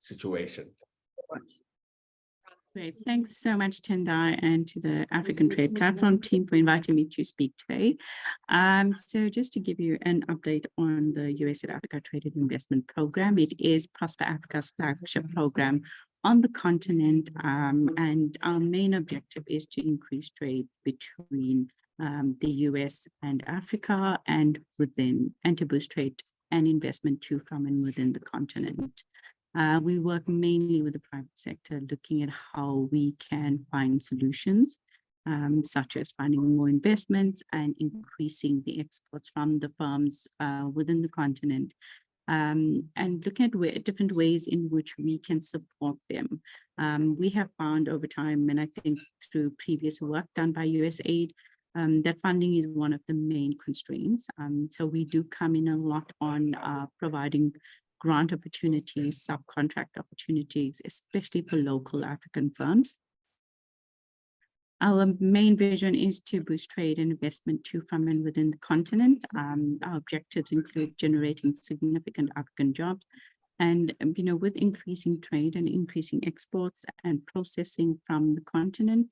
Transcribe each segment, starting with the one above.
situation. Great. Thanks so much, Tendai, and to the African Trade Platform team for inviting me to speak today. So just to give you an update on the USAID Africa Trade and Investment Program, it is Prosper Africa's flagship program on the continent, and our main objective is to increase trade between the US and Africa and to boost trade and investment to, from, and within the continent. We work mainly with the private sector, looking at how we can find solutions, such as finding more investments and increasing the exports from the firms within the continent, and looking at different ways in which we can support them. We have found over time, and I think through previous work done by USAID, that funding is one of the main constraints. So we do come in a lot on providing grant opportunities, subcontract opportunities, especially for local African firms. Our main vision is to boost trade and investment to, from, and within the continent. Our objectives include generating significant African jobs, and with increasing trade and increasing exports and processing from the continent,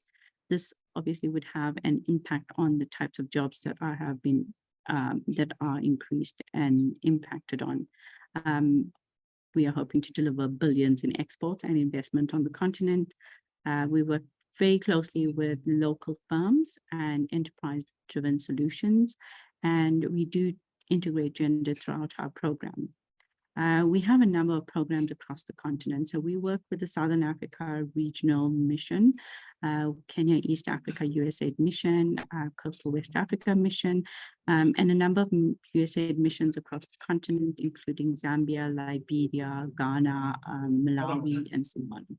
this obviously would have an impact on the types of jobs that that are increased and impacted on. We are hoping to deliver billions in exports and investment on the continent. We work very closely with local firms and enterprise-driven solutions, and we do integrate gender throughout our program. We have a number of programs across the continent. So we work with the Southern Africa Regional Mission, Kenya East Africa USAID Mission, Coastal West Africa Mission, and a number of USAID missions across the continent, including Zambia, Liberia, Ghana, Malawi, and Zimbabwe.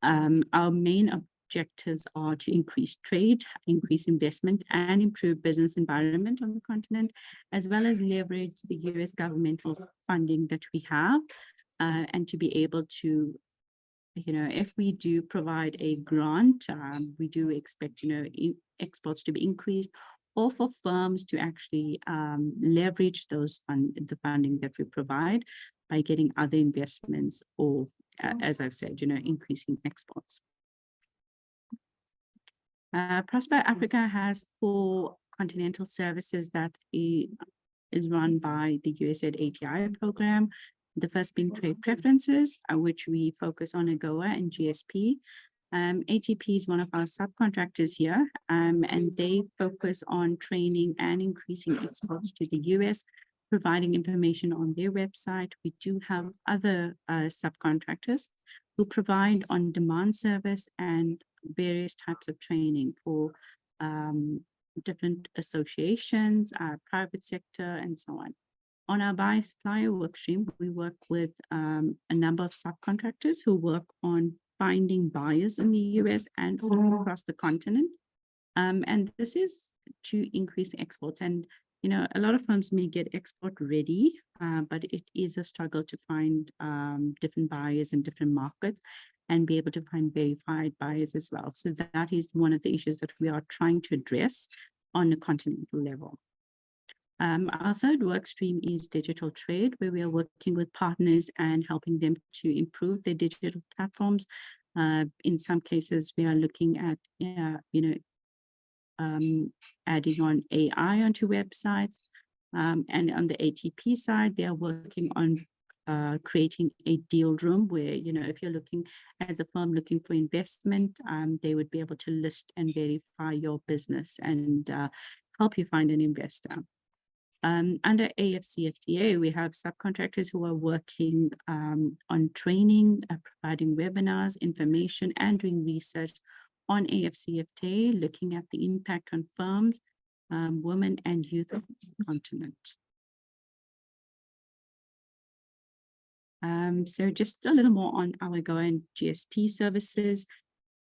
Our main objectives are to increase trade, increase investment, and improve business environment on the continent, as well as leverage the US governmental funding that we have, and to be able to, if we do provide a grant, we do expect, exports to be increased, or for firms to actually leverage the funding that we provide by getting other investments, or, as I've said, increasing exports. Prosper Africa has 4 continental services that is run by the USAID ATI program. The first being trade preferences, which we focus on AGOA and GSP. ATP is one of our subcontractors here, and they focus on training and increasing exports to the US, providing information on their website. We do have other subcontractors who provide on-demand service and various types of training for different associations, private sector, and so on. On our buyer supplier workstream, we work with a number of subcontractors who work on finding buyers in the US and across the continent. And this is to increase exports. And, a lot of firms may get export ready, but it is a struggle to find different buyers in different markets and be able to find verified buyers as well. So that is one of the issues that we are trying to address on a continental level. Our third work stream is digital trade, where we are working with partners and helping them to improve their digital platforms. In some cases, we are looking at, adding on AI onto websites. And on the ATP side, they are working on creating a deal room where, if you're looking as a firm looking for investment, they would be able to list and verify your business and help you find an investor. Under AFCFTA, we have subcontractors who are working on training, providing webinars, information, and doing research on AFCFTA, looking at the impact on firms, women, and youth of the continent. So just a little more on our AGOA and GSP services.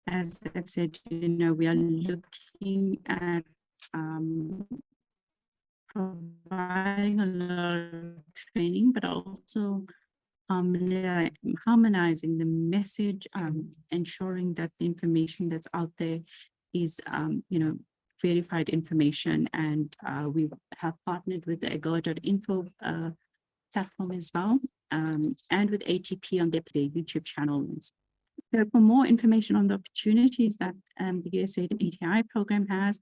As I've said, we are looking at providing a lot of training, but also harmonizing the message, ensuring that the information that's out there is, verified information. And we have partnered with the AGOA.info platform as well, and with ATP on their YouTube channels. So for more information on the opportunities that the USAID ATI program has,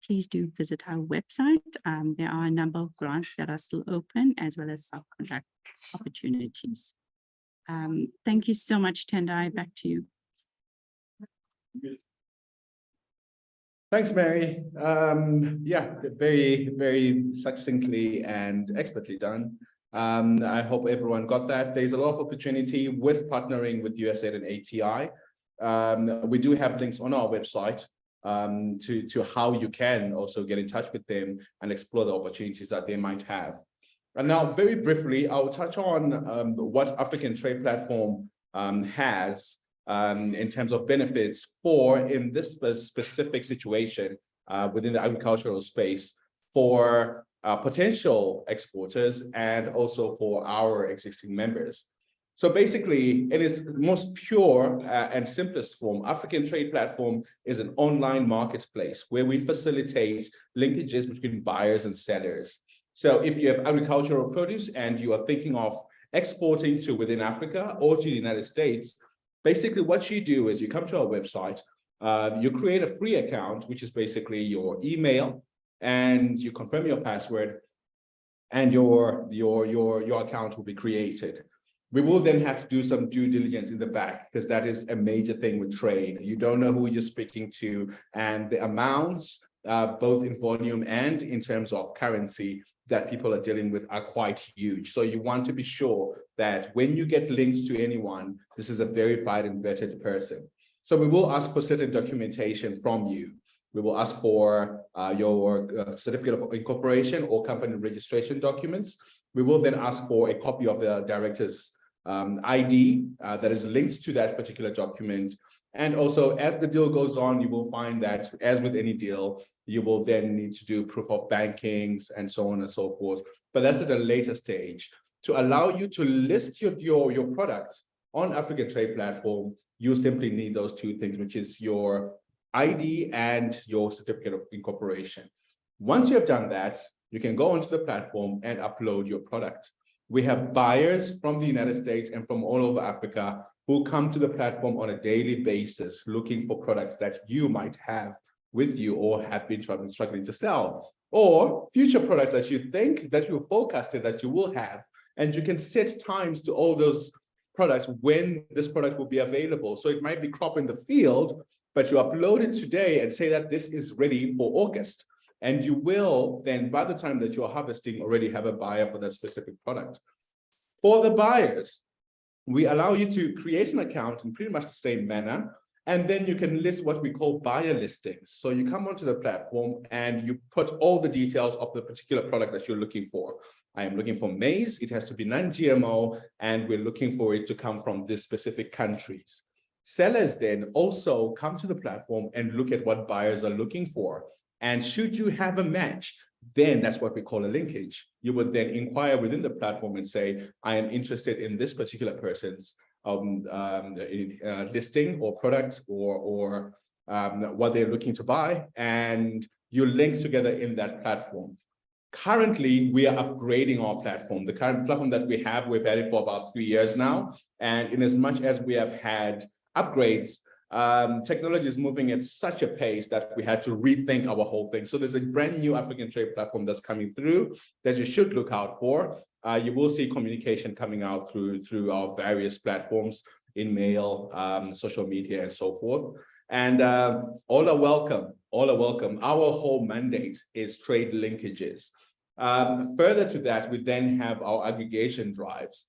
please do visit our website. There are a number of grants that are still open, as well as subcontract opportunities. Thank you so much, Tendai. Back to you. Thanks, Mary. Yeah, very, very succinctly and expertly done. I hope everyone got that. There's a lot of opportunity with partnering with USAID and ATI. We do have links on our website to how you can also get in touch with them and explore the opportunities that they might have. And now, very briefly, I'll touch on what African Trade Platform has in terms of benefits in this specific situation within the agricultural space for potential exporters and also for our existing members. So basically, in its most pure and simplest form, African Trade Platform is an online marketplace where we facilitate linkages between buyers and sellers. So if you have agricultural produce and you are thinking of exporting to within Africa or to the United States, basically what you do is you come to our website, you create a free account, which is basically your email, and you confirm your password, and your account will be created. We will then have to do some due diligence in the back, because that is a major thing with trade. You don't know who you're speaking to, and the amounts, both in volume and in terms of currency, that people are dealing with are quite huge. So you want to be sure that when you get links to anyone, this is a verified and vetted person. So we will ask for certain documentation from you. We will ask for your certificate of incorporation or company registration documents. We will then ask for a copy of the director's ID that is linked to that particular document. And also, as the deal goes on, you will find that, as with any deal, you will then need to do proof of bankings and so on and so forth. But that's at a later stage. To allow you to list your products on African Trade Platform, you simply need those two things, which is your ID and your certificate of incorporation. Once you have done that, you can go onto the platform and upload your product. We have buyers from the United States and from all over Africa who come to the platform on a daily basis looking for products that you might have with you or have been struggling to sell, or future products that you think that you forecasted that you will have. And you can set times to all those products when this product will be available. So it might be crop in the field, but you upload it today and say that this is ready for August. And you will then, by the time that you're harvesting, already have a buyer for that specific product. For the buyers, we allow you to create an account in pretty much the same manner, and then you can list what we call buyer listings. So you come onto the platform and you put all the details of the particular product that you're looking for. I am looking for maize, it has to be non-GMO, and we're looking for it to come from these specific countries. Sellers then also come to the platform and look at what buyers are looking for. And should you have a match, then that's what we call a linkage. You would then inquire within the platform and say, I am interested in this particular person's listing or product or what they're looking to buy, and you link together in that platform. Currently, we are upgrading our platform. The current platform that we have, we've had it for about 3 years now. And in as much as we have had upgrades, technology is moving at such a pace that we had to rethink our whole thing. So there's a brand new African Trade Platform that's coming through that you should look out for. You will see communication coming out through our various platforms, in mail, social media, and so forth. And all are welcome, all are welcome. Our whole mandate is trade linkages. Further to that, we then have our aggregation drives,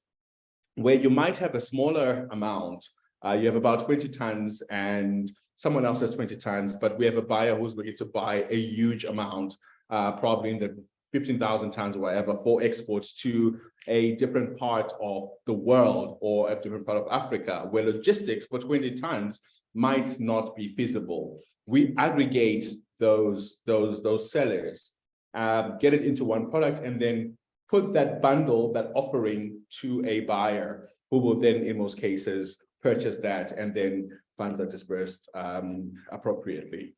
where you might have a smaller amount. You have about 20 tons and someone else has 20 tons, but we have a buyer who's looking to buy a huge amount, probably in the 15,000 tons or whatever, for exports to a different part of the world or a different part of Africa, where logistics for 20 tons might not be feasible. We aggregate those sellers, get it into one product, and then put that bundle, that offering, to a buyer who will then, in most cases, purchase that, and then funds are dispersed appropriately.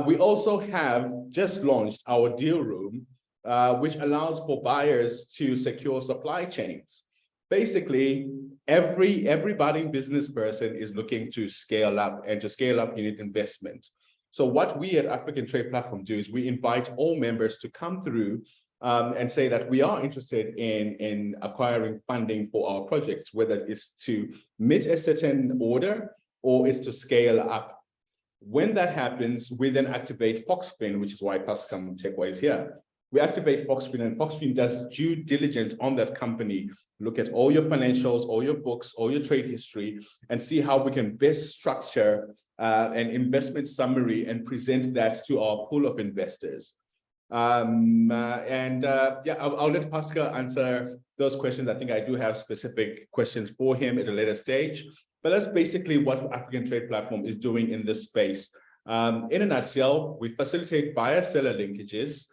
We also have just launched our deal room, which allows for buyers to secure supply chains. basically every budding business person is looking to scale up, and to scale up you need investment. So what we at African Trade Platform do is we invite all members to come through and say that we are interested in acquiring funding for our projects, whether it's to meet a certain order or it's to scale up. When that happens, we then activate FoxFin, which is why Pascal Mtekwa is here. We activate FoxFin, and FoxFin does due diligence on that company, look at all your financials, all your books, all your trade history, and see how we can best structure an investment summary and present that to our pool of investors. Yeah, I'll let Pascal answer those questions. I think I do have specific questions for him at a later stage, but that's basically what African Trade Platform is doing in this space. In a nutshell, we facilitate buyer-seller linkages.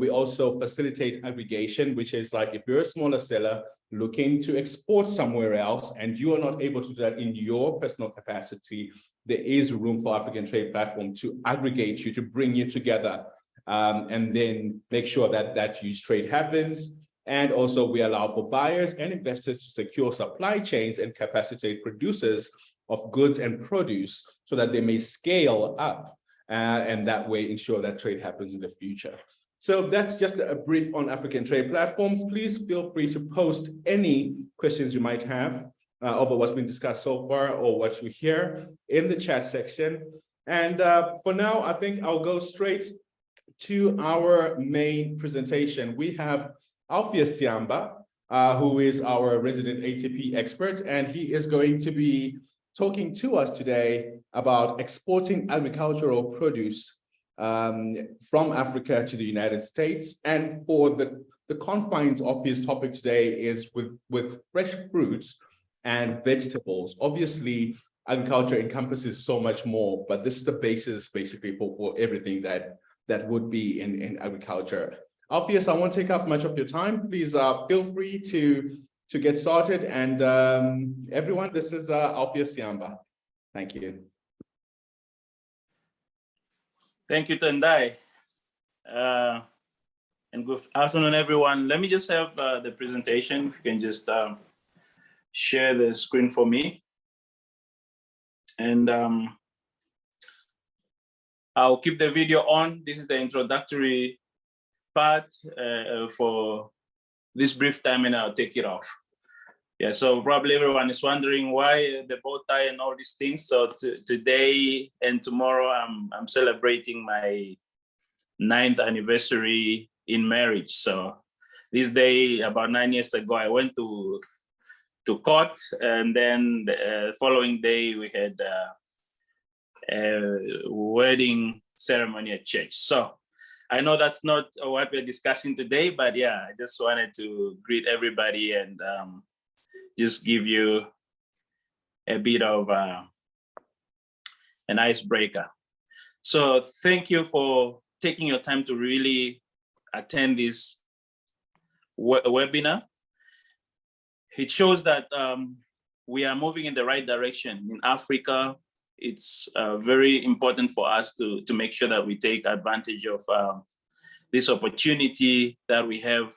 We also facilitate aggregation, which is like if you're a smaller seller looking to export somewhere else and you are not able to do that in your personal capacity, there is room for African Trade Platform to aggregate you, to bring you together, and then make sure that that huge trade happens. And also we allow for buyers and investors to secure supply chains and capacitate producers of goods and produce so that they may scale up and that way ensure that trade happens in the future. So that's just a brief on African Trade Platform. Please feel free to post any questions you might have over what's been discussed so far or what you hear in the chat section. And for now, I think I'll go straight to our main presentation. We have Alfeus Siyamba, who is our resident ATP expert, and he is going to be talking to us today about exporting agricultural produce from Africa to the United States. And for the confines of his topic today is with fresh fruits and vegetables. Obviously, agriculture encompasses so much more, but this is the basis basically for everything that would be in agriculture. Alfeus, I won't take up much of your time. Please feel free to get started. And everyone, this is Alfeus Siyamba. Thank you. Thank you, Tendai. And good afternoon, everyone. Let me just have the presentation. If you can just share the screen for me. And I'll keep the video on. This is the introductory part for this brief time, and I'll take it off. Yeah, so probably everyone is wondering why the bow tie and all these things. So today and tomorrow, I'm celebrating my 9th anniversary in marriage. So this day, about 9 years ago, I went to court, and then the following day we had a wedding ceremony at church. So I know that's not what we're discussing today, but yeah, I just wanted to greet everybody and just give you a bit of an icebreaker. So thank you for taking your time to really attend this webinar. It shows that we are moving in the right direction. In Africa, it's very important for us to make sure that we take advantage of this opportunity that we have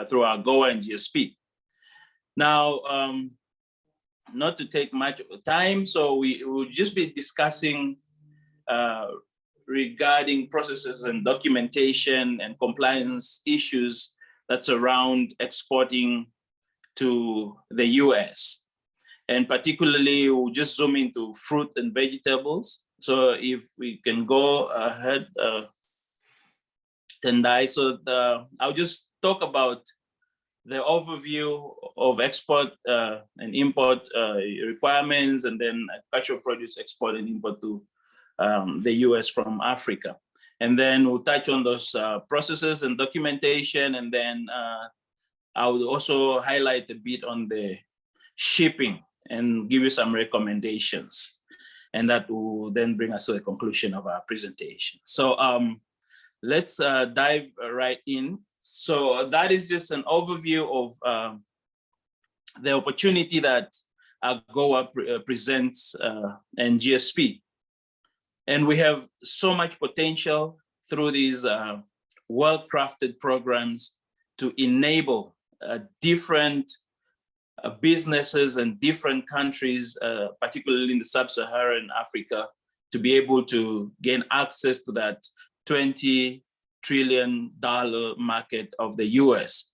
through our AGOA and GSP. Now, not to take much time, so we will just be discussing regarding processes and documentation and compliance issues that surround exporting to the US. And particularly, we'll just zoom into fruit and vegetables. So if we can go ahead, Tendai. So I'll just talk about the overview of export and import requirements, and then agricultural produce export and import to the US from Africa. And then we'll touch on those processes and documentation, and then I would also highlight a bit on the shipping and give you some recommendations. And that will then bring us to the conclusion of our presentation. So let's dive right in. So that is just an overview of the opportunity that AGOA presents and GSP. And we have so much potential through these well-crafted programs to enable different businesses in different countries, particularly in the sub-Saharan Africa, to be able to gain access to that $20 trillion market of the US.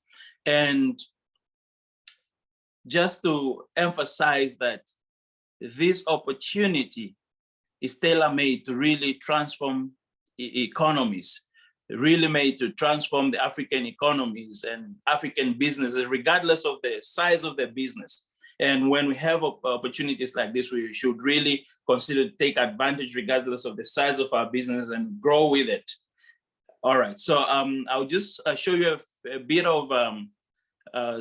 And just to emphasize that this opportunity is tailor-made to really transform economies, really made to transform the African economies and African businesses, regardless of the size of their business. And when we have opportunities like this, we should really consider to take advantage regardless of the size of our business and grow with it. All right, so I'll just show you a bit of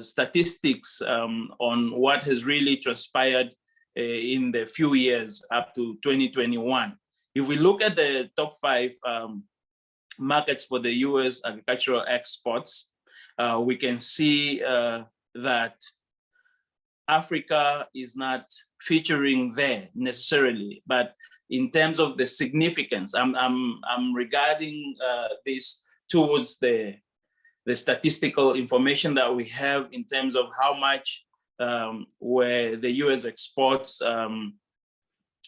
statistics on what has really transpired in the few years up to 2021. If we look at the top 5 markets for the US agricultural exports, we can see that Africa is not featuring there necessarily, but in terms of the significance, I'm regarding this towards the statistical information that we have in terms of how much were the US exports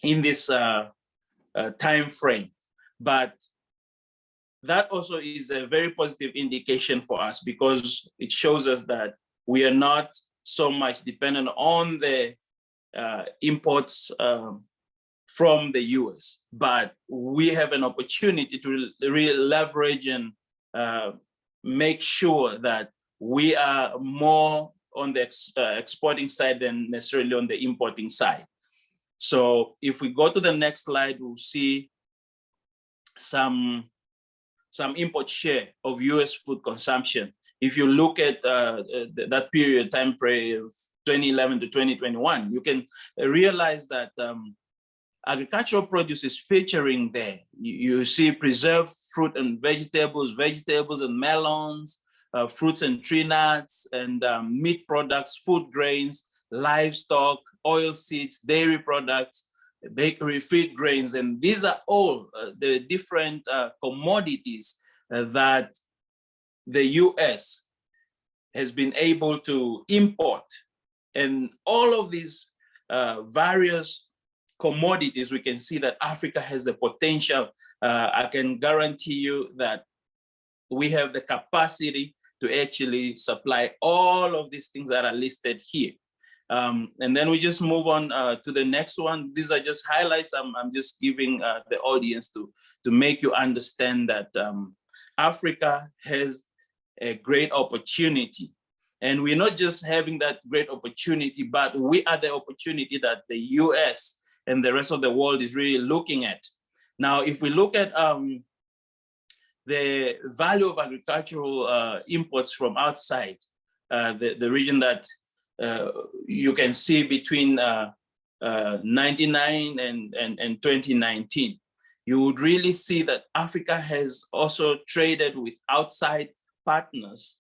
in this time frame. But that also is a very positive indication for us, because it shows us that we are not so much dependent on the imports from the US, but we have an opportunity to really leverage and make sure that we are more on the exporting side than necessarily on the importing side. So if we go to the next slide, we'll see some import share of US food consumption. If you look at that period time frame of 2011 to 2021, you can realize that agricultural produce is featuring there. You see preserved fruit and vegetables and melons, fruits and tree nuts, and meat products, food grains, livestock, oil seeds, dairy products, bakery, feed grains. And these are all the different commodities that the US has been able to import. And all of these various commodities, we can see that Africa has the potential. I can guarantee you that we have the capacity to actually supply all of these things that are listed here. And then we just move on to the next one. These are just highlights. I'm just giving the audience to make you understand that Africa has a great opportunity. And we're not just having that great opportunity, but we are the opportunity that the US and the rest of the world is really looking at. Now, if we look at the value of agricultural imports from outside the region that you can see between 99 and 2019, you would really see that Africa has also traded with outside partners,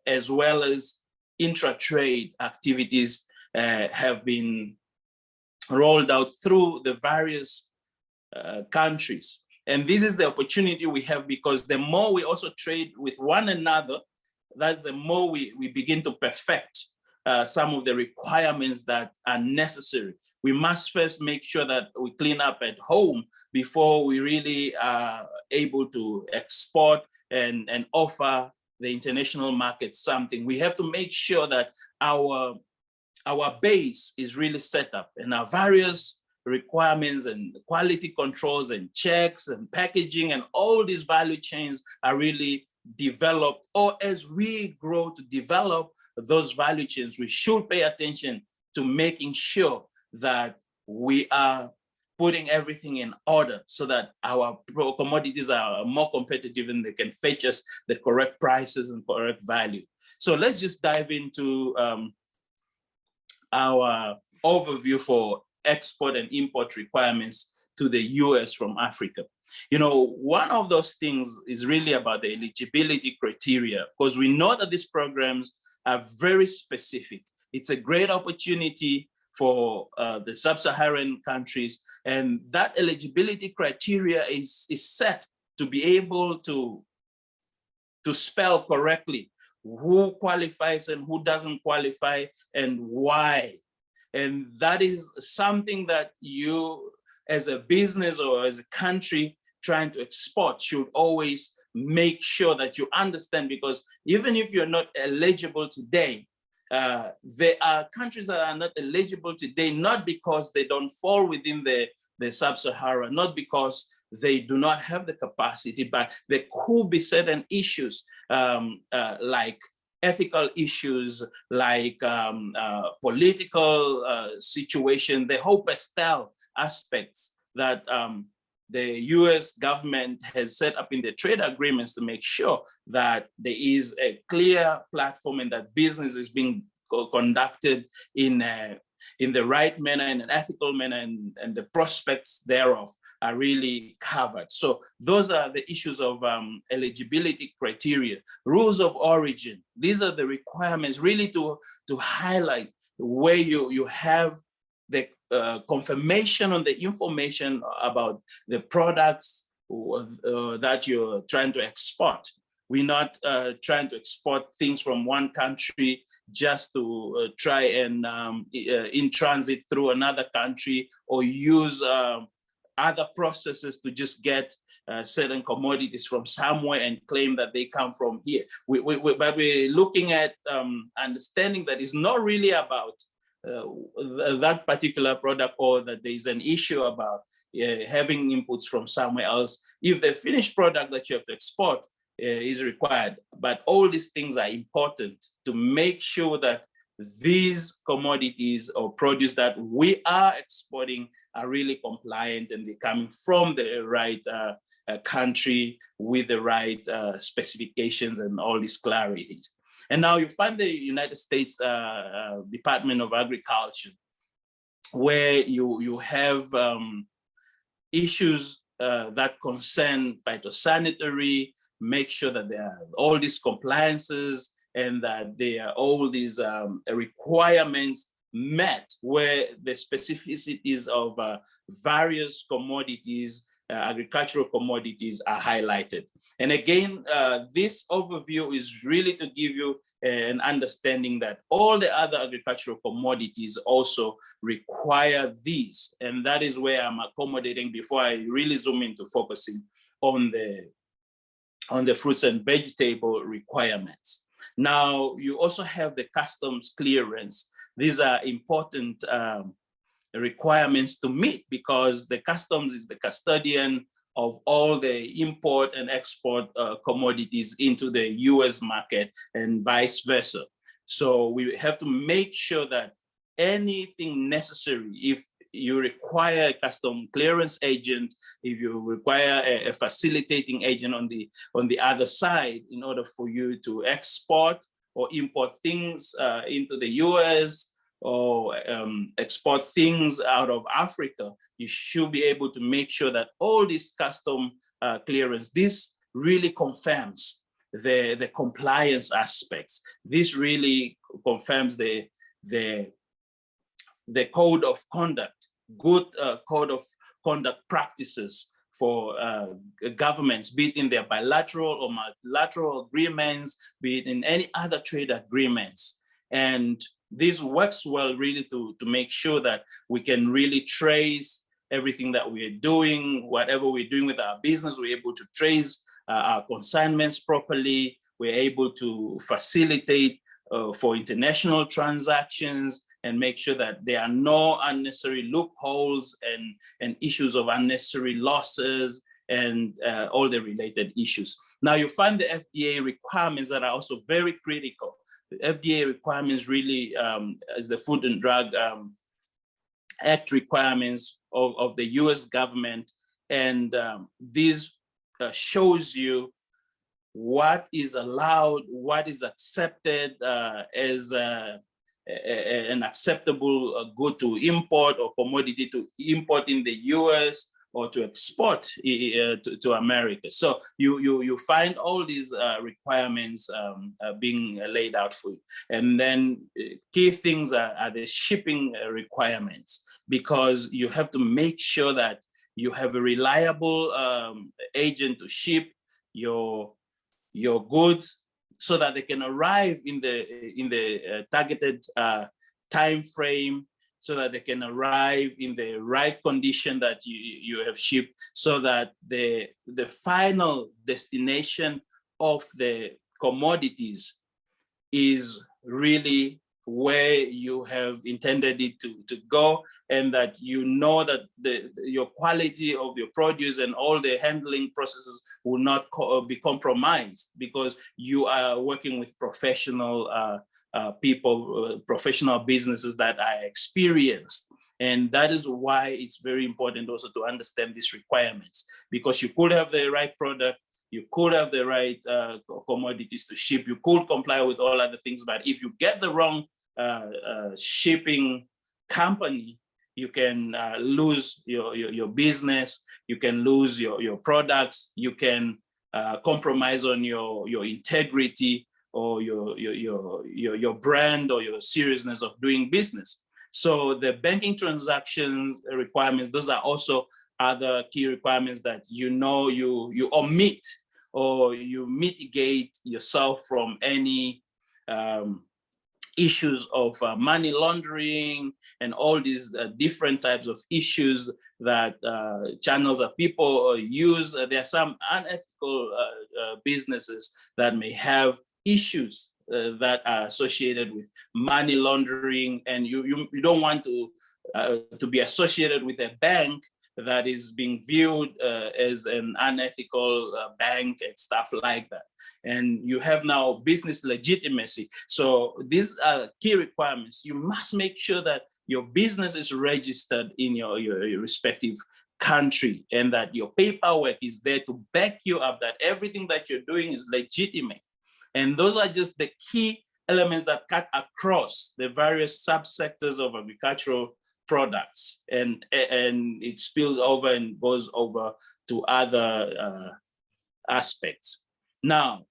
as well as intra-trade activities have been rolled out through the various countries. And this is the opportunity we have, because the more we also trade with one another, that's the more we begin to perfect some of the requirements that are necessary. We must first make sure that we clean up at home before we really are able to export and offer the international market something. We have to make sure that our base is really set up, and our various requirements and quality controls and checks and packaging and all these value chains are really developed. Or as we grow to develop those value chains, we should pay attention to making sure that we are putting everything in order so that our commodities are more competitive and they can fetch us the correct prices and correct value. So let's just dive into our overview for export and import requirements to the US from Africa. You know, one of those things is really about the eligibility criteria, because we know that these programs are very specific. It's a great opportunity for the sub-Saharan countries, and that eligibility criteria is set to be able to spell correctly who qualifies and who doesn't qualify and why. And that is something that you, as a business or as a country trying to export, should always make sure that you understand, because even if you're not eligible today, there are countries that are not eligible today, not because they don't fall within the sub-Sahara, not because they do not have the capacity, but there could be certain issues like ethical issues, like political situation, the whole pastel aspects that the US government has set up in the trade agreements to make sure that there is a clear platform and that business is being conducted in the right manner, in an ethical manner, and the prospects thereof are really covered. So those are the issues of eligibility criteria, rules of origin. These are the requirements really to highlight where you have the confirmation on the information about the products that you're trying to export. We're not trying to export things from one country just to try and in transit through another country, or use other processes to just get certain commodities from somewhere and claim that they come from here. But we're looking at understanding that it's not really about that particular product, or that there's an issue about having inputs from somewhere else. If the finished product that you have to export is required, but all these things are important to make sure that these commodities or produce that we are exporting are really compliant and they're coming from the right country with the right specifications and all these clarities. And now you find the United States Department of Agriculture, where you have issues that concern phytosanitary, make sure that there are all these compliances and that there are all these requirements met, where the specificities of various commodities, agricultural commodities, are highlighted. And again, this overview is really to give you an understanding that all the other agricultural commodities also require these. And that is where I'm accommodating before I really zoom into focusing on the fruits and vegetable requirements. Now, you also have the customs clearance. These are important requirements to meet, because the customs is the custodian of all the import and export commodities into the US market and vice versa. So we have to make sure that anything necessary, if you require a custom clearance agent, if you require a facilitating agent on the other side, in order for you to export or import things into the US, or export things out of Africa, you should be able to make sure that all this custom clearance, this really confirms the compliance aspects. This really confirms the code of conduct, good code of conduct practices for governments, be it in their bilateral or multilateral agreements, be it in any other trade agreements. And this works well really to make sure that we can really trace everything that we're doing, whatever we're doing with our business, we're able to trace our consignments properly, we're able to facilitate for international transactions, and make sure that there are no unnecessary loopholes and issues of unnecessary losses and all the related issues. Now you find the FDA requirements that are also very critical. The FDA requirements really is the Food and Drug Act requirements of the US government. And this shows you what is allowed, what is accepted as an acceptable good to import or commodity to import in the US or to export to America. So you find all these requirements being laid out for you. And then key things are the shipping requirements, because you have to make sure that you have a reliable agent to ship your goods so that they can arrive in the targeted time frame, so that they can arrive in the right condition that you have shipped, so that the final destination of the commodities is really where you have intended it to go, and that you know that your quality of your produce and all the handling processes will not be compromised, because you are working with professional people, professional businesses that are experienced. And that is why it's very important also to understand these requirements, because you could have the right product, you could have the right commodities to ship, you could comply with all other things, but if you get the wrong shipping company, you can lose your business, you can lose your products, you can compromise on your integrity or your brand or your seriousness of doing business. So the banking transactions requirements, those are also other key requirements that you omit or you mitigate yourself from any issues of money laundering and all these different types of issues that channels that people use. There are some unethical businesses that may have issues that are associated with money laundering, and you don't want to be associated with a bank that is being viewed as an unethical bank and stuff like that. And you have now business legitimacy. So these are key requirements. You must make sure that your business is registered in your respective country, and that your paperwork is there to back you up, that everything that you're doing is legitimate. And those are just the key elements that cut across the various subsectors of agricultural products, and it spills over and goes over to other aspects. Now,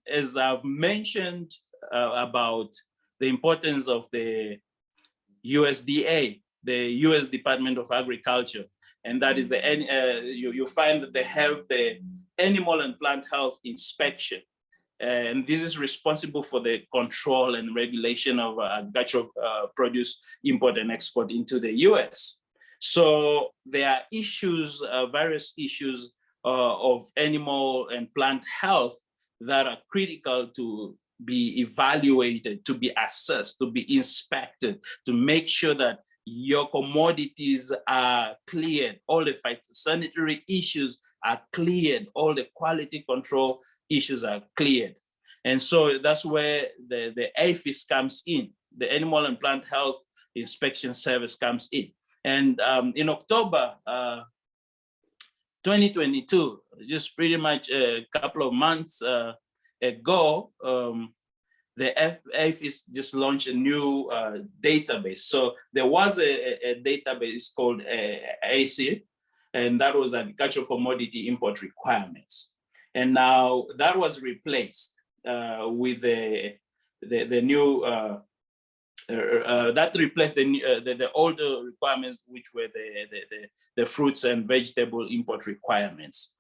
as I've mentioned about the importance of the USDA, the US Department of Agriculture, and that is you find that they have the animal and plant health inspection. And this is responsible for the control and regulation of agricultural produce import and export into the US. So there are issues, various issues of animal and plant health that are critical to be evaluated, to be assessed, to be inspected, to make sure that your commodities are cleared, all the phytosanitary issues are cleared, all the quality control issues are cleared. And so that's where the APHIS comes in, the Animal and Plant Health Inspection Service comes in. And in October 2022, just pretty much a couple of months ago, the APHIS just launched a new database. So there was a database called ACIA, and that was Agricultural Commodity Import Requirements. And now that was replaced with the new, that replaced the older requirements, which were the fruits and vegetable import requirements.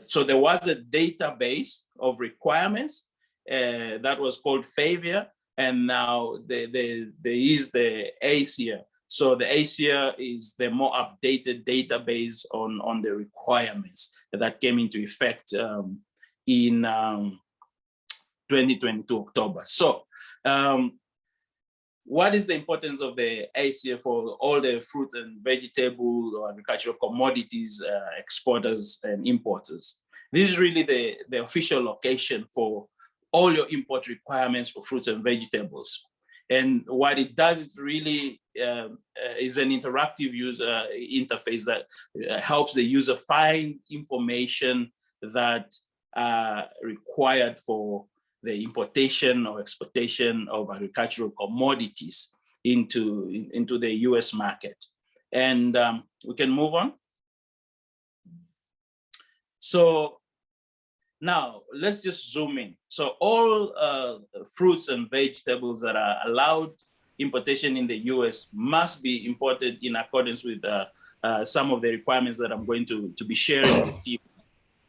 So there was a database of requirements that was called FAVIA, and now there is the ACIA. So the ACIA is the more updated database on the requirements that came into effect in 2022 October. So what is the importance of the ACIA for all the fruit and vegetable or agricultural commodities exporters and importers? This is really the official location for all your import requirements for fruits and vegetables. And what it does is really is an interactive user interface that helps the user find information that are required for the importation or exportation of agricultural commodities into the US market. And we can move on. So now let's just zoom in. So all fruits and vegetables that are allowed importation in the US must be imported in accordance with some of the requirements that I'm going to be sharing with you.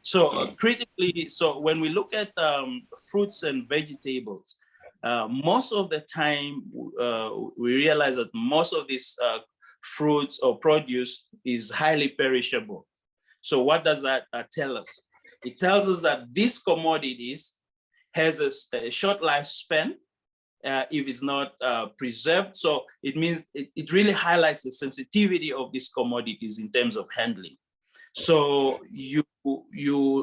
So critically, so when we look at fruits and vegetables, most of the time we realize that most of these fruits or produce is highly perishable. So what does that tell us? It tells us that these commodities has a short lifespan if it's not preserved. So it means it really highlights the sensitivity of these commodities in terms of handling. So you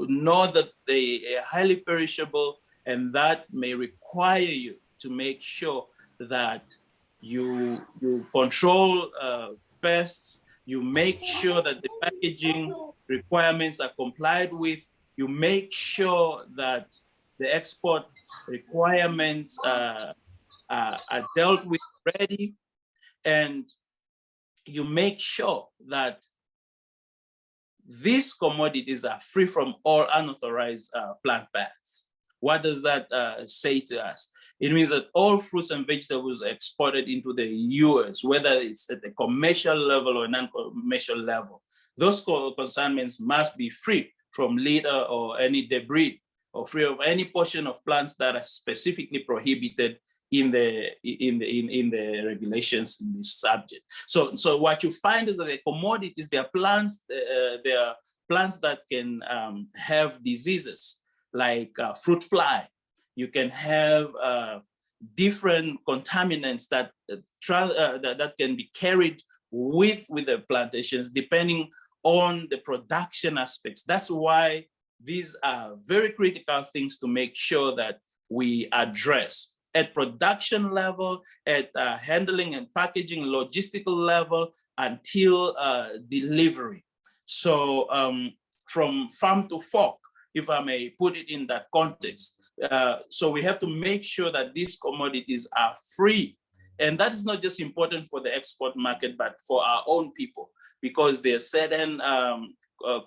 know that they are highly perishable, and that may require you to make sure that you control pests, you make sure that the packaging requirements are complied with, you make sure that the export requirements are dealt with already, and you make sure that these commodities are free from all unauthorized plant paths. What does that say to us? It means that all fruits and vegetables exported into the US, whether it's at the commercial level or non-commercial level, those consignments must be free from litter or any debris, or free of any portion of plants that are specifically prohibited in the regulations in this subject. So what you find is that the commodities, they are plants that can have diseases like fruit fly. You can have different contaminants that that can be carried with the plantations depending on the production aspects. That's why these are very critical things to make sure that we address at production level, at handling and packaging, logistical level, until delivery. So from farm to fork, if I may put it in that context. So we have to make sure that these commodities are free. And that is not just important for the export market, but for our own people, because there are certain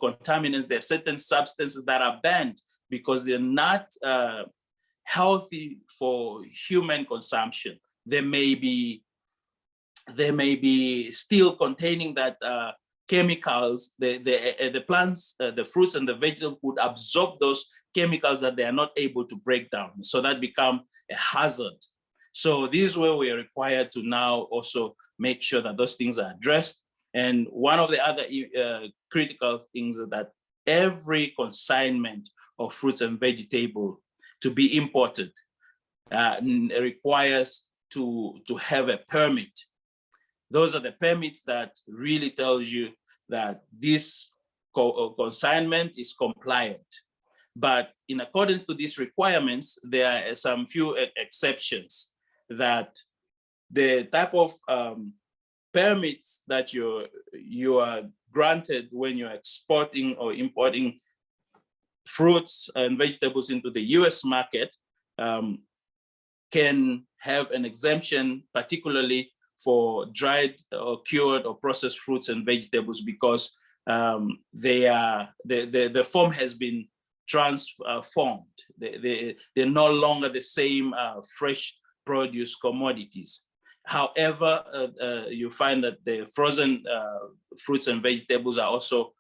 contaminants, there are certain substances that are banned because they're not healthy for human consumption. They may be still containing that chemicals. The plants, the fruits and the vegetables would absorb those chemicals that they are not able to break down. So that become a hazard. So this is where we are required to now also make sure that those things are addressed. And one of the other critical things is that every consignment of fruits and vegetables to be imported requires to have a permit. Those are the permits that really tells you that this consignment is compliant. But in accordance to these requirements, there are some few exceptions, that the type of permits that you are granted when you're exporting or importing fruits and vegetables into the US market can have an exemption, particularly for dried or cured or processed fruits and vegetables, because the form has been transformed. They're no longer the same fresh produce commodities. However, you find that the frozen fruits and vegetables are also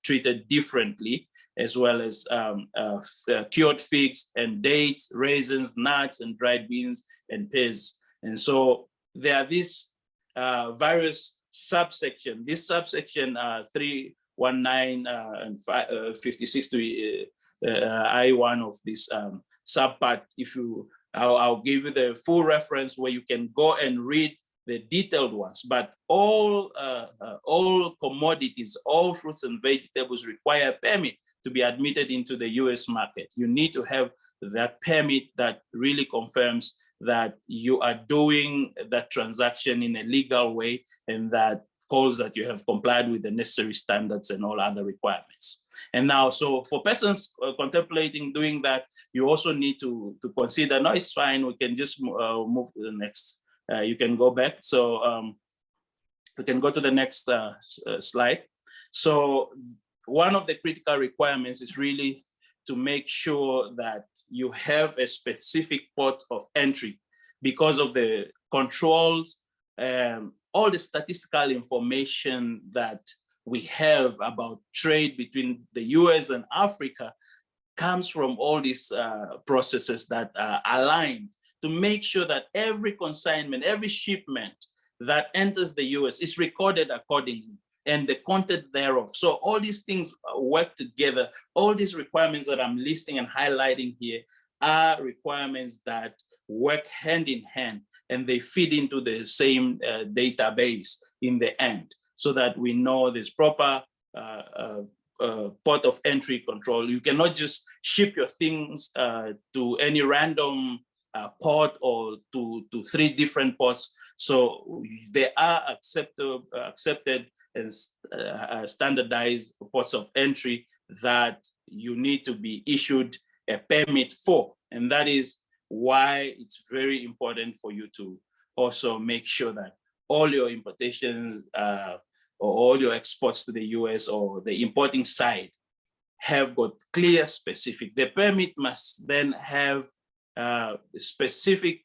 treated differently, as well as cured figs and dates, raisins, nuts, and dried beans and peas. And so there are these various subsections. This subsection 319 and 56 to I1 of this subpart, I'll give you the full reference where you can go and read the detailed ones. But all commodities, all fruits and vegetables require a permit to be admitted into the US market. You need to have that permit that really confirms that you are doing that transaction in a legal way, and that calls that you have complied with the necessary standards and all other requirements. And now, so for persons contemplating doing that, you also need to consider, no, it's fine, we can just move to the next. You can go back. So we can go to the next slide. So one of the critical requirements is really to make sure that you have a specific port of entry because of the controls, all the statistical information that we have about trade between the US and Africa comes from all these processes that are aligned to make sure that every consignment, every shipment that enters the US is recorded accordingly and the content thereof. So all these things work together. All these requirements that I'm listing and highlighting here are requirements that work hand in hand, and they feed into the same database in the end, so that we know there's proper port of entry control. You cannot just ship your things to any random port or to 3 different ports. So they are accepted as standardized ports of entry that you need to be issued a permit for. And that is why it's very important for you to also make sure that all your importations or all your exports to the US or the importing side have got clear specific. The permit must then have specific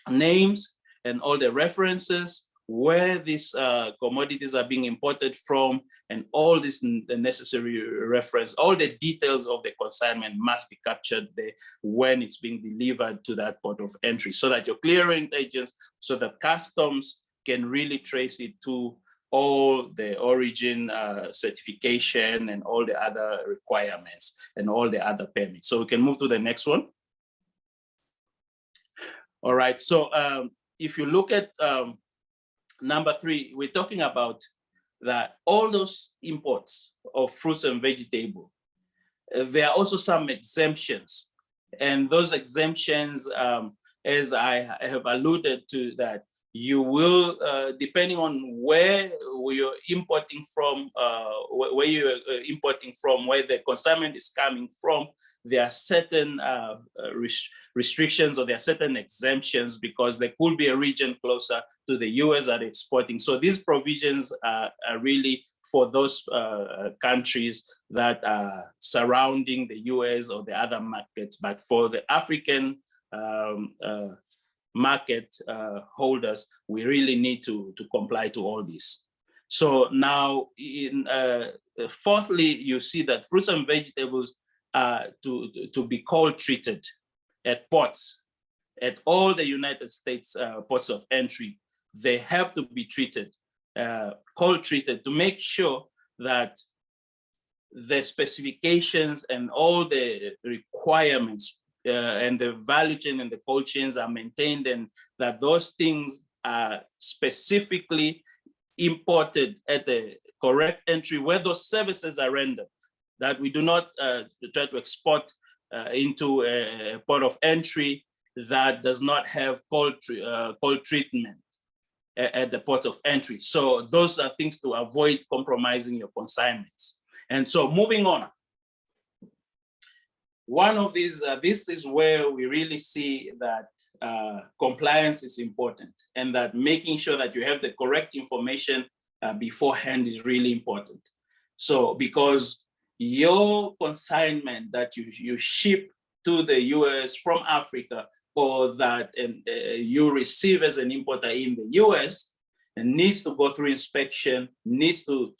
names and all the references where these commodities are being imported from, and all this the necessary reference, all the details of the consignment must be captured there when it's being delivered to that port of entry, so that your clearing agents, so that customs can really trace it to all the origin certification and all the other requirements and all the other permits. So we can move to the next one. All right, so if you look at number 3, we're talking about that all those imports of fruits and vegetables, there are also some exemptions. And those exemptions, as I have alluded to, that you will, depending on where you're importing from, where the consignment is coming from, there are certain restrictions, or there are certain exemptions, because there could be a region closer to the US that are exporting. So these provisions are really for those countries that are surrounding the US or the other markets. But for the African market holders, we really need to comply to all this. So now, fourthly, you see that fruits and vegetables to be cold treated at ports, at all the United States ports of entry. They have to be treated, cold treated, to make sure that the specifications and all the requirements and the value chain and the cold chains are maintained, and that those things are specifically imported at the correct entry where those services are rendered, that we do not try to export into a port of entry that does not have cold treatment at the port of entry. So those are things to avoid compromising your consignments. And so moving on, one of these, this is where we really see that compliance is important, and that making sure that you have the correct information beforehand is really important. So because your consignment that you ship to the US from Africa, or that you receive as an importer in the US, and needs to go through inspection, needs to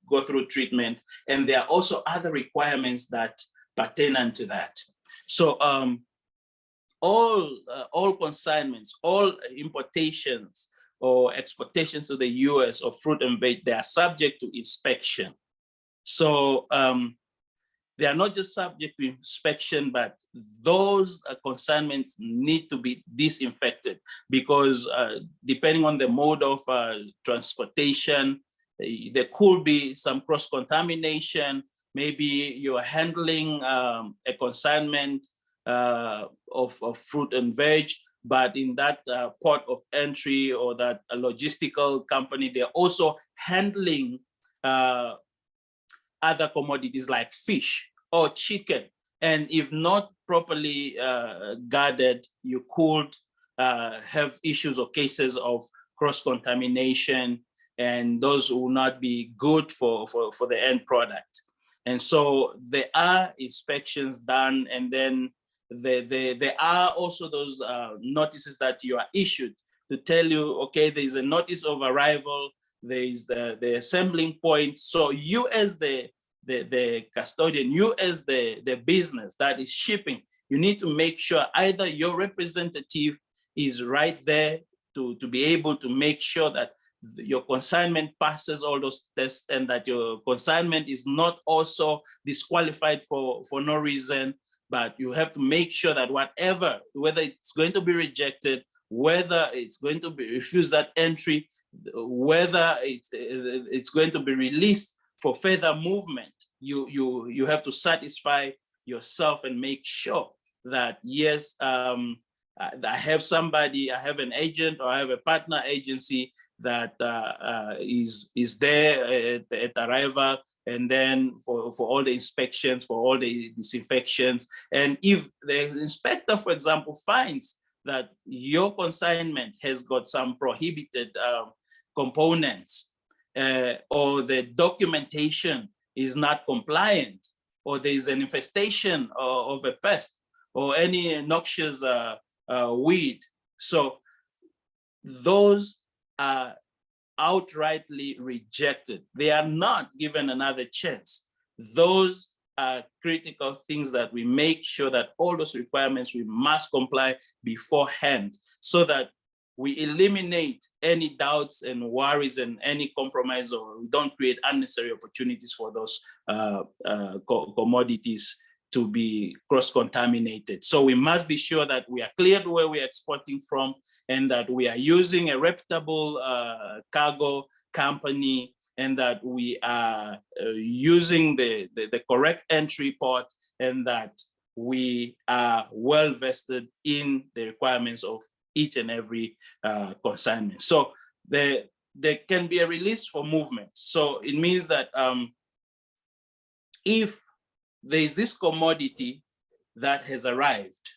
go through treatment, and there are also other requirements that pertain to that. So all consignments, all importations or exportations to the US of fruit and veg, they are subject to inspection. So they are not just subject to inspection, but those consignments need to be disinfected, because depending on the mode of transportation, there could be some cross-contamination. Maybe you're handling a consignment of fruit and veg, but in that port of entry or that logistical company, they're also handling other commodities like fish or chicken. And if not properly guarded, you could have issues or cases of cross-contamination, and those will not be good for the end product. And so there are inspections done, and then there are also those notices that you are issued to tell you, okay, there is a notice of arrival there is the assembling point. So you as the custodian, you as the business that is shipping, you need to make sure either your representative is right there to be able to make sure that your consignment passes all those tests and that your consignment is not also disqualified for no reason. But you have to make sure that whether it's going to be rejected, whether it's going to be refused that entry, whether it's going to be released for further movement, you have to satisfy yourself and make sure that, yes, I have somebody, I have an agent or I have a partner agency that is there at arrival, and then for all the inspections, for all the disinfections. And if the inspector, for example, finds that your consignment has got some prohibited components, or the documentation is not compliant, or there is an infestation of a pest or any noxious weed, so those are outrightly rejected. They are not given another chance. Those are critical things that we make sure that all those requirements we must comply beforehand, so that we eliminate any doubts and worries and any compromise, or we don't create unnecessary opportunities for those commodities to be cross-contaminated. So we must be sure that we are clear where we are exporting from, and that we are using a reputable cargo company, and that we are using the correct entry port, and that we are well vested in the requirements of each and every consignment. So there can be a release for movement. So it means that if there is this commodity that has arrived,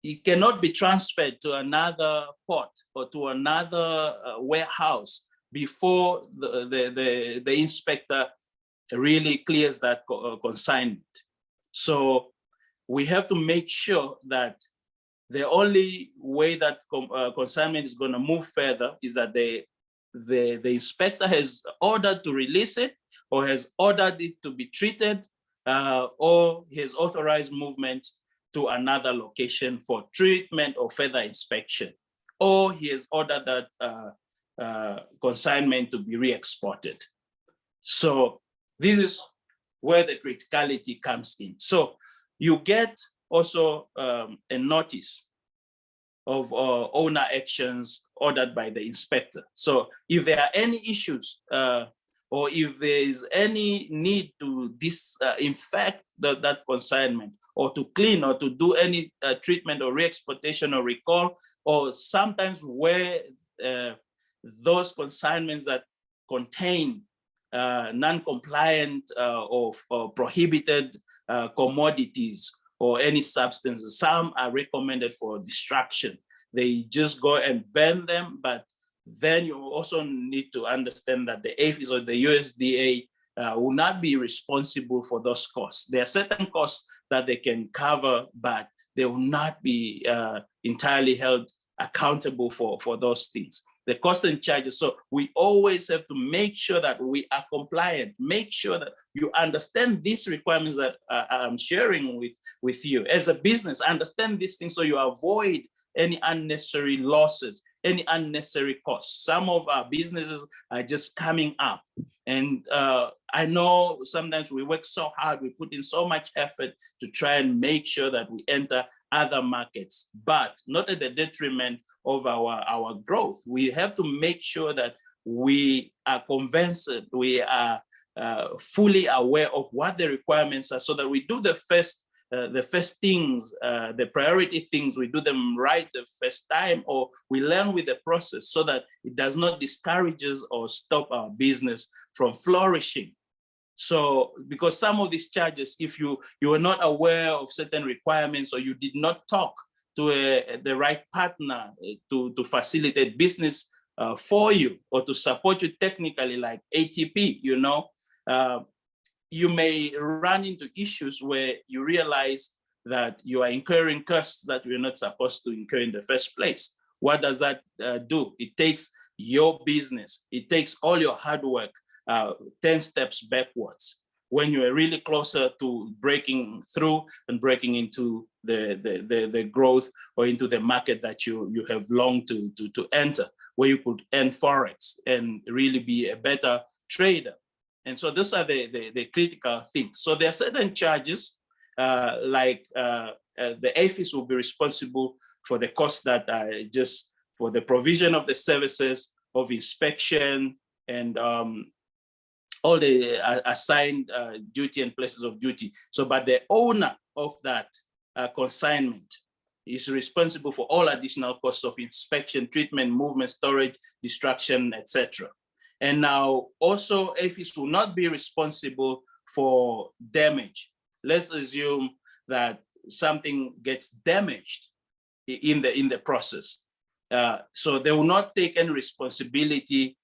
it cannot be transferred to another port or to another warehouse before the inspector really clears that consignment. So we have to make sure that the only way that consignment is going to move further is that the inspector has ordered to release it, or has ordered it to be treated, or he has authorized movement to another location for treatment or further inspection, or he has ordered that consignment to be re-exported. So this is where the criticality comes in. So you get also a notice of owner actions ordered by the inspector. So if there are any issues, or if there is any need to disinfect that consignment, or to clean, or to do any treatment or re-exportation or recall, or sometimes where those consignments that contain non-compliant or prohibited commodities or any substances, some are recommended for destruction. They just go and burn them, but then you also need to understand that the APHIS or the USDA will not be responsible for those costs. There are certain costs that they can cover, but they will not be entirely held accountable for those things. The costs and charges. So we always have to make sure that we are compliant, make sure that you understand these requirements that I'm sharing with you. As a business, understand these things so you avoid any unnecessary losses, any unnecessary costs. Some of our businesses are just coming up. And I know sometimes we work so hard, we put in so much effort to try and make sure that we enter other markets, but not at the detriment of our growth. We have to make sure that we are convinced, we are fully aware of what the requirements are, so that we do the first things, the priority things, we do them right the first time, or we learn with the process, so that it does not discourage us or stop our business from flourishing. So, because some of these charges, if you are not aware of certain requirements, or you did not talk to the right partner to facilitate business for you, or to support you technically, like ATP, you know, you may run into issues where you realize that you are incurring costs that you're not supposed to incur in the first place. What does that do? It takes your business, it takes all your hard work 10 steps backwards when you are really closer to breaking through and breaking into the growth or into the market that you have longed to enter, where you could earn Forex and really be a better trader. And so those are the critical things. So there are certain charges, like the AFIS will be responsible for the costs that are just for the provision of the services of inspection and all the assigned duty and places of duty. So, but the owner of that consignment is responsible for all additional costs of inspection, treatment, movement, storage, destruction, etc. And now also AFIS will not be responsible for damage. Let's assume that something gets damaged in the process. So they will not take any responsibility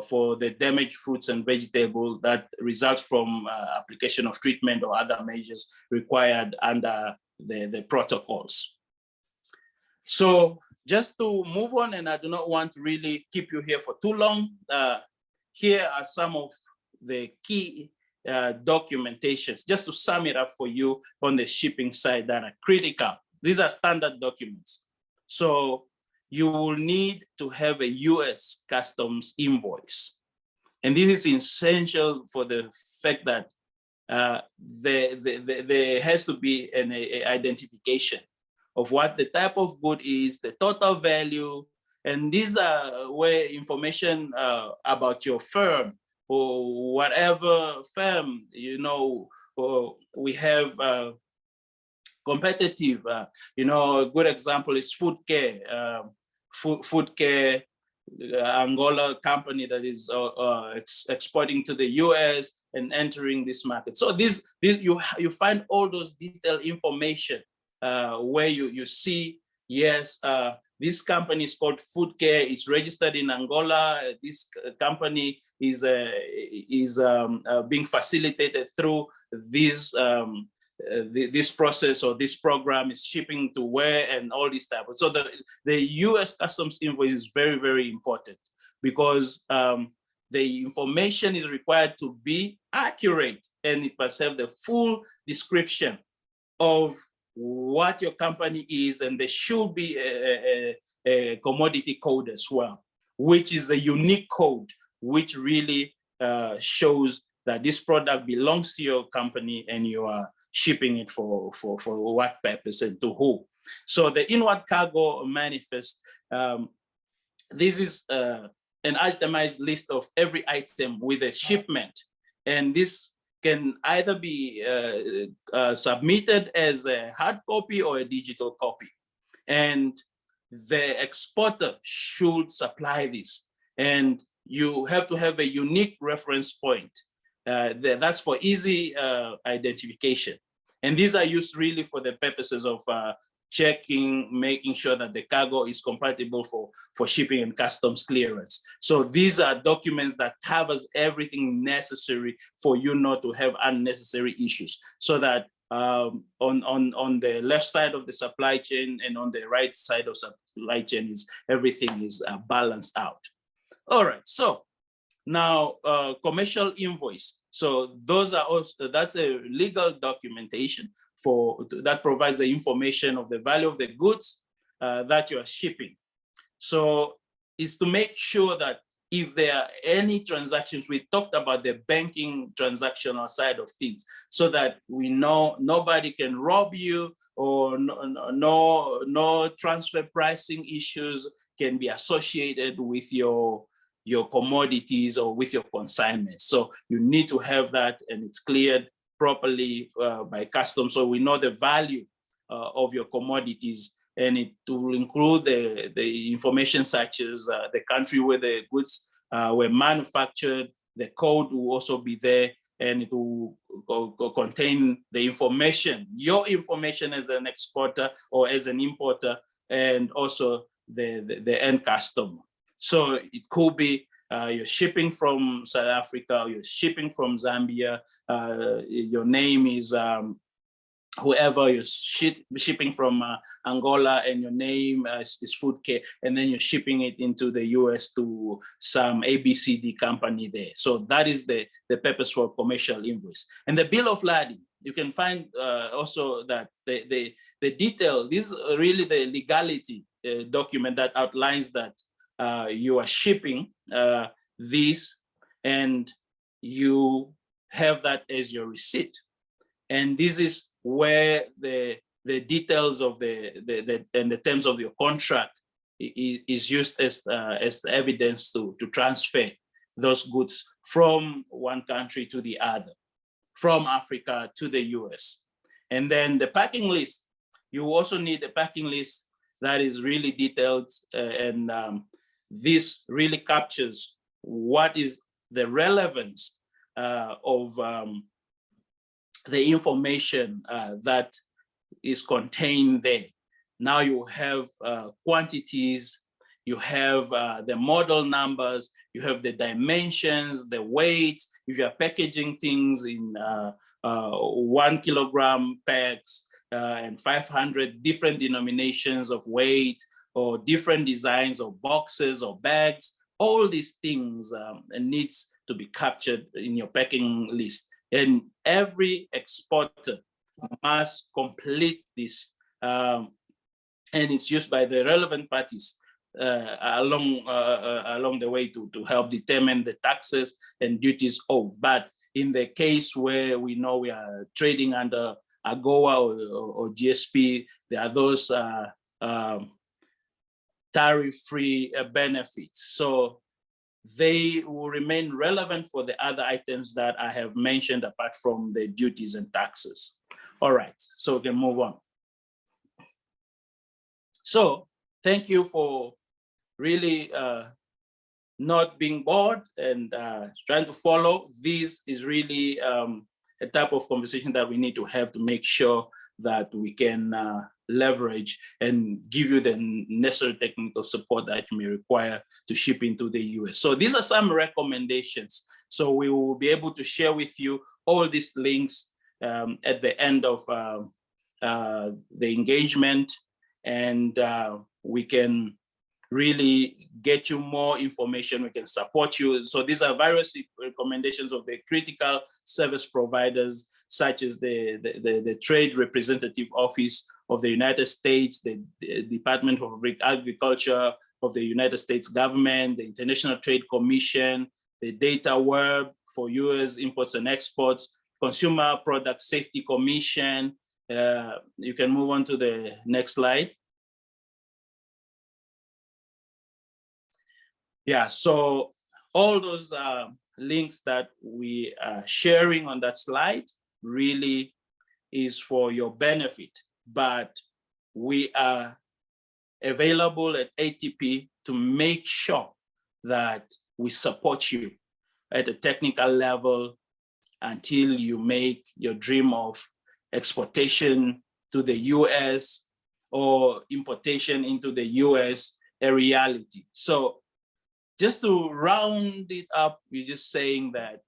for the damaged fruits and vegetables that results from application of treatment or other measures required under the protocols. So just to move on, and I do not want to really keep you here for too long, here are some of the key documentations, just to sum it up for you on the shipping side that are critical. These are standard documents. So you will need to have a US customs invoice. And this is essential for the fact that there has to be an identification of what the type of good is, the total value, and these are where information about your firm or whatever firm, you know, we have competitive, you know, a good example is Food Care, Food Care Angola company that is exporting to the US and entering this market. So you find all those detailed information where you see, yes, this company is called Food Care, it's registered in Angola. This company is being facilitated through this this process, or this program is shipping to where, and all this type of. So the US customs invoice is very, very important, because the information is required to be accurate, and it must have the full description of what your company is, and there should be a commodity code as well, which is the unique code, which really shows that this product belongs to your company and you are shipping it for what purpose and to who. So the inward cargo manifest, this is an itemized list of every item with a shipment, and this can either be submitted as a hard copy or a digital copy. And the exporter should supply this. And you have to have a unique reference point. That's for easy identification. And these are used really for the purposes of checking, making sure that the cargo is compatible for shipping and customs clearance. So these are documents that covers everything necessary for you not to have unnecessary issues, so that on the left side of the supply chain and on the right side of supply chain everything is balanced out. All right, so now commercial invoice. So those are also, that's a legal documentation that provides the information of the value of the goods that you are shipping. So it's to make sure that if there are any transactions, we talked about the banking transactional side of things, so that we know nobody can rob you, or no transfer pricing issues can be associated with your commodities or with your consignments. So you need to have that, and it's cleared properly by customs, so we know the value of your commodities, and it will include the information such as the country where the goods were manufactured. The code will also be there, and it will contain the information, your information as an exporter or as an importer, and also the end customer. So it could be you're shipping from South Africa, or you're shipping from Zambia, your name is whoever you're shipping from Angola, and your name is Food Care, and then you're shipping it into the US to some ABCD company there. So that is the purpose for commercial invoice. And the bill of lading, you can find also that the detail, this is really the legality document that outlines that you are shipping this, and you have that as your receipt. And this is where the details of the terms of your contract is used as evidence to transfer those goods from one country to the other, from Africa to the US. And then the packing list, you also need a packing list that is really detailed, and this really captures what is the relevance of the information that is contained there. Now you have quantities, you have the model numbers, you have the dimensions, the weights. If you are packaging things in 1 kilogram packs and 500 different denominations of weight, or different designs of boxes or bags, all these things needs to be captured in your packing list. And every exporter must complete this, and it's used by the relevant parties along the way to help determine the taxes and duties owed. But in the case where we know we are trading under AGOA or GSP, there are those tariff-free benefits. So they will remain relevant for the other items that I have mentioned, apart from the duties and taxes. All right, so we can move on. So thank you for really not being bored and trying to follow. This is really a type of conversation that we need to have to make sure that we can leverage and give you the necessary technical support that you may require to ship into the US. So these are some recommendations. So we will be able to share with you all these links at the end of the engagement, and we can really get you more information. We can support you. So these are various recommendations of the critical service providers, such as the Trade Representative Office of the United States, the Department of Agriculture of the United States government, the International Trade Commission, the Data Web for US imports and exports, Consumer Product Safety Commission. You can move on to the next slide. Yeah, so all those links that we are sharing on that slide really is for your benefit, but we are available at ATP to make sure that we support you at a technical level until you make your dream of exportation to the US or importation into the US a reality. So just to round it up, we're just saying that,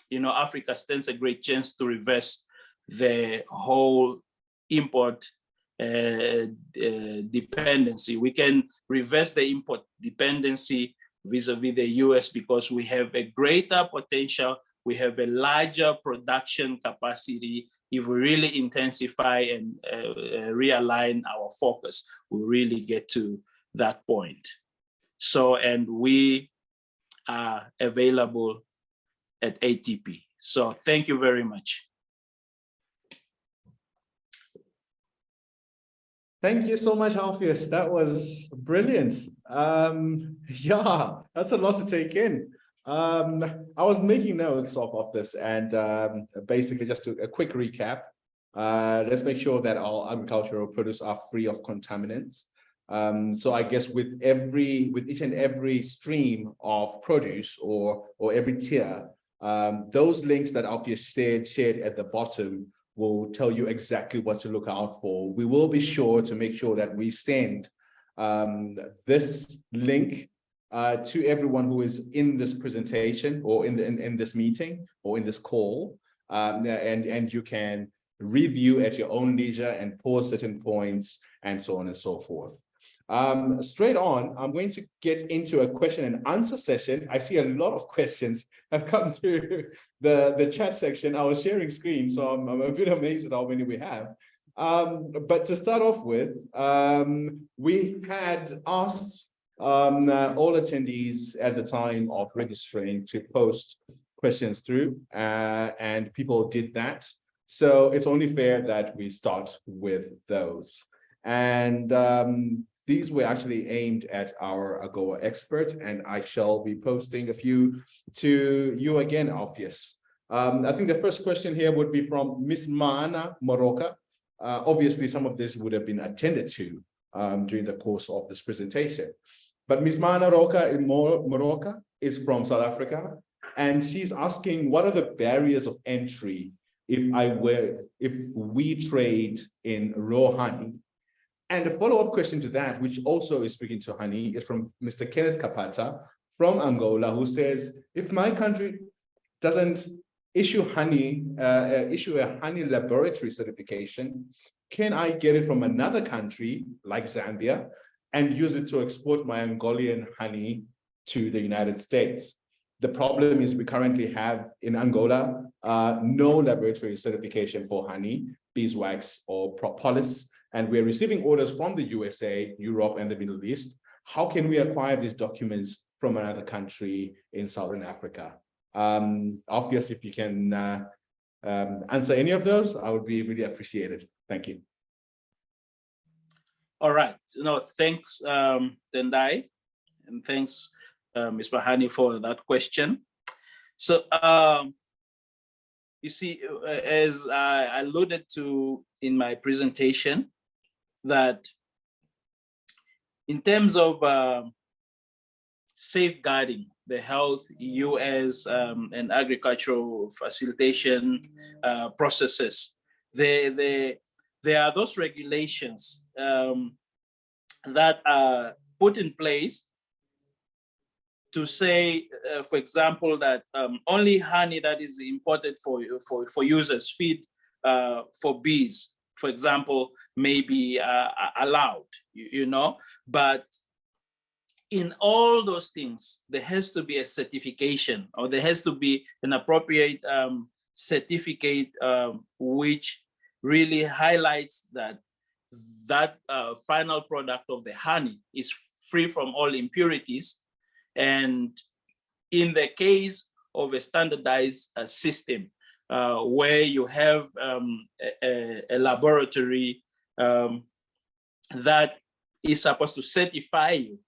you know, Africa stands a great chance to reverse the whole import dependency. We can reverse the import dependency vis-a-vis the US because we have a greater potential, we have a larger production capacity. If we really intensify and realign our focus, we'll really get to that point. So, and we are available at ATP. So thank you very much. Thank you so much, Alfeus. That was brilliant. Yeah, that's a lot to take in. I was making notes of this, and basically just a quick recap. Let's make sure that our agricultural produce are free of contaminants. So I guess with each and every stream of produce or every tier, those links that Alfeus shared at the bottom will tell you exactly what to look out for. We will be sure to make sure that we send this link to everyone who is in this presentation or in this meeting or in this call, and you can review at your own leisure and pause certain points and so on and so forth. Straight on, I'm going to get into a question and answer session. I see a lot of questions have come through the chat section. I was sharing screen, so I'm a bit amazed at how many we have. But to start off with, we had asked all attendees at the time of registering to post questions through, and people did that. So it's only fair that we start with those. And these were actually aimed at our AGOA expert, and I shall be posting a few to you again, Alfeus. I think the first question here would be from Miss Mana Moroka. Obviously, some of this would have been attended to during the course of this presentation. But Ms. Mana Moroka is from South Africa, and she's asking, what are the barriers of entry if we trade in raw honey? And a follow-up question to that, which also is speaking to honey, is from Mr. Kenneth Kapata from Angola, who says, if my country doesn't issue a honey laboratory certification, can I get it from another country like Zambia and use it to export my Angolan honey to the United States? The problem is we currently have in Angola no laboratory certification for honey, beeswax, or propolis, and we're receiving orders from the USA, Europe, and the Middle East. How can we acquire these documents from another country in Southern Africa? Alfeus, if you can answer any of those, I would be really appreciated. Thank you. All right. No, thanks, Tendai, and thanks, Ms. Mahani, for that question. So, you see, as I alluded to in my presentation, that in terms of safeguarding the health, US, and agricultural facilitation processes, there are those regulations that are put in place to say, for example, that only honey that is imported for use as feed for bees, for example, may be allowed, you know, but in all those things, there has to be a certification, or there has to be an appropriate certificate which really highlights that final product of the honey is free from all impurities. And in the case of a standardized system where you have a laboratory that is supposed to certify you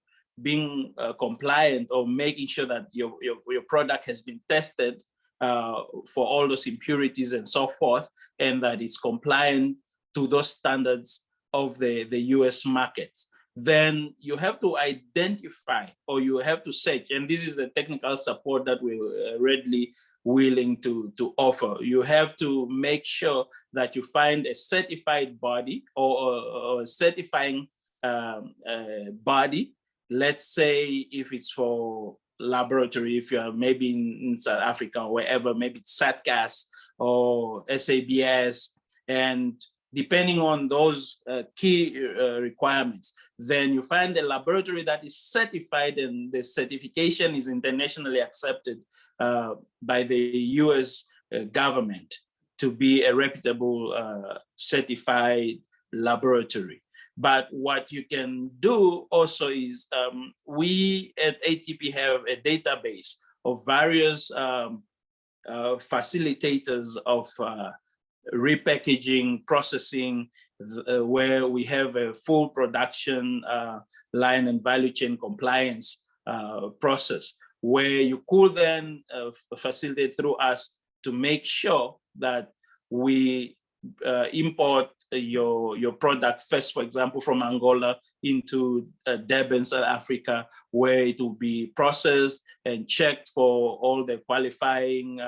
being compliant, or making sure that your product has been tested for all those impurities and so forth, and that it's compliant to those standards of the US markets, then you have to identify, or you have to search, and this is the technical support that we're readily willing to offer. You have to make sure that you find a certified body, or a certifying body. Let's say if it's for laboratory, if you're maybe in South Africa or wherever, maybe it's SATCAS or SABS, and depending on those key requirements, then you find a laboratory that is certified, and the certification is internationally accepted by the US government to be a reputable certified laboratory. But what you can do also is we at ATP have a database of various facilitators of repackaging, processing, where we have a full production line and value chain compliance process, where you could then facilitate through us to make sure that we import your product first, for example, from Angola into Durban, South Africa, where it will be processed and checked for all the qualifying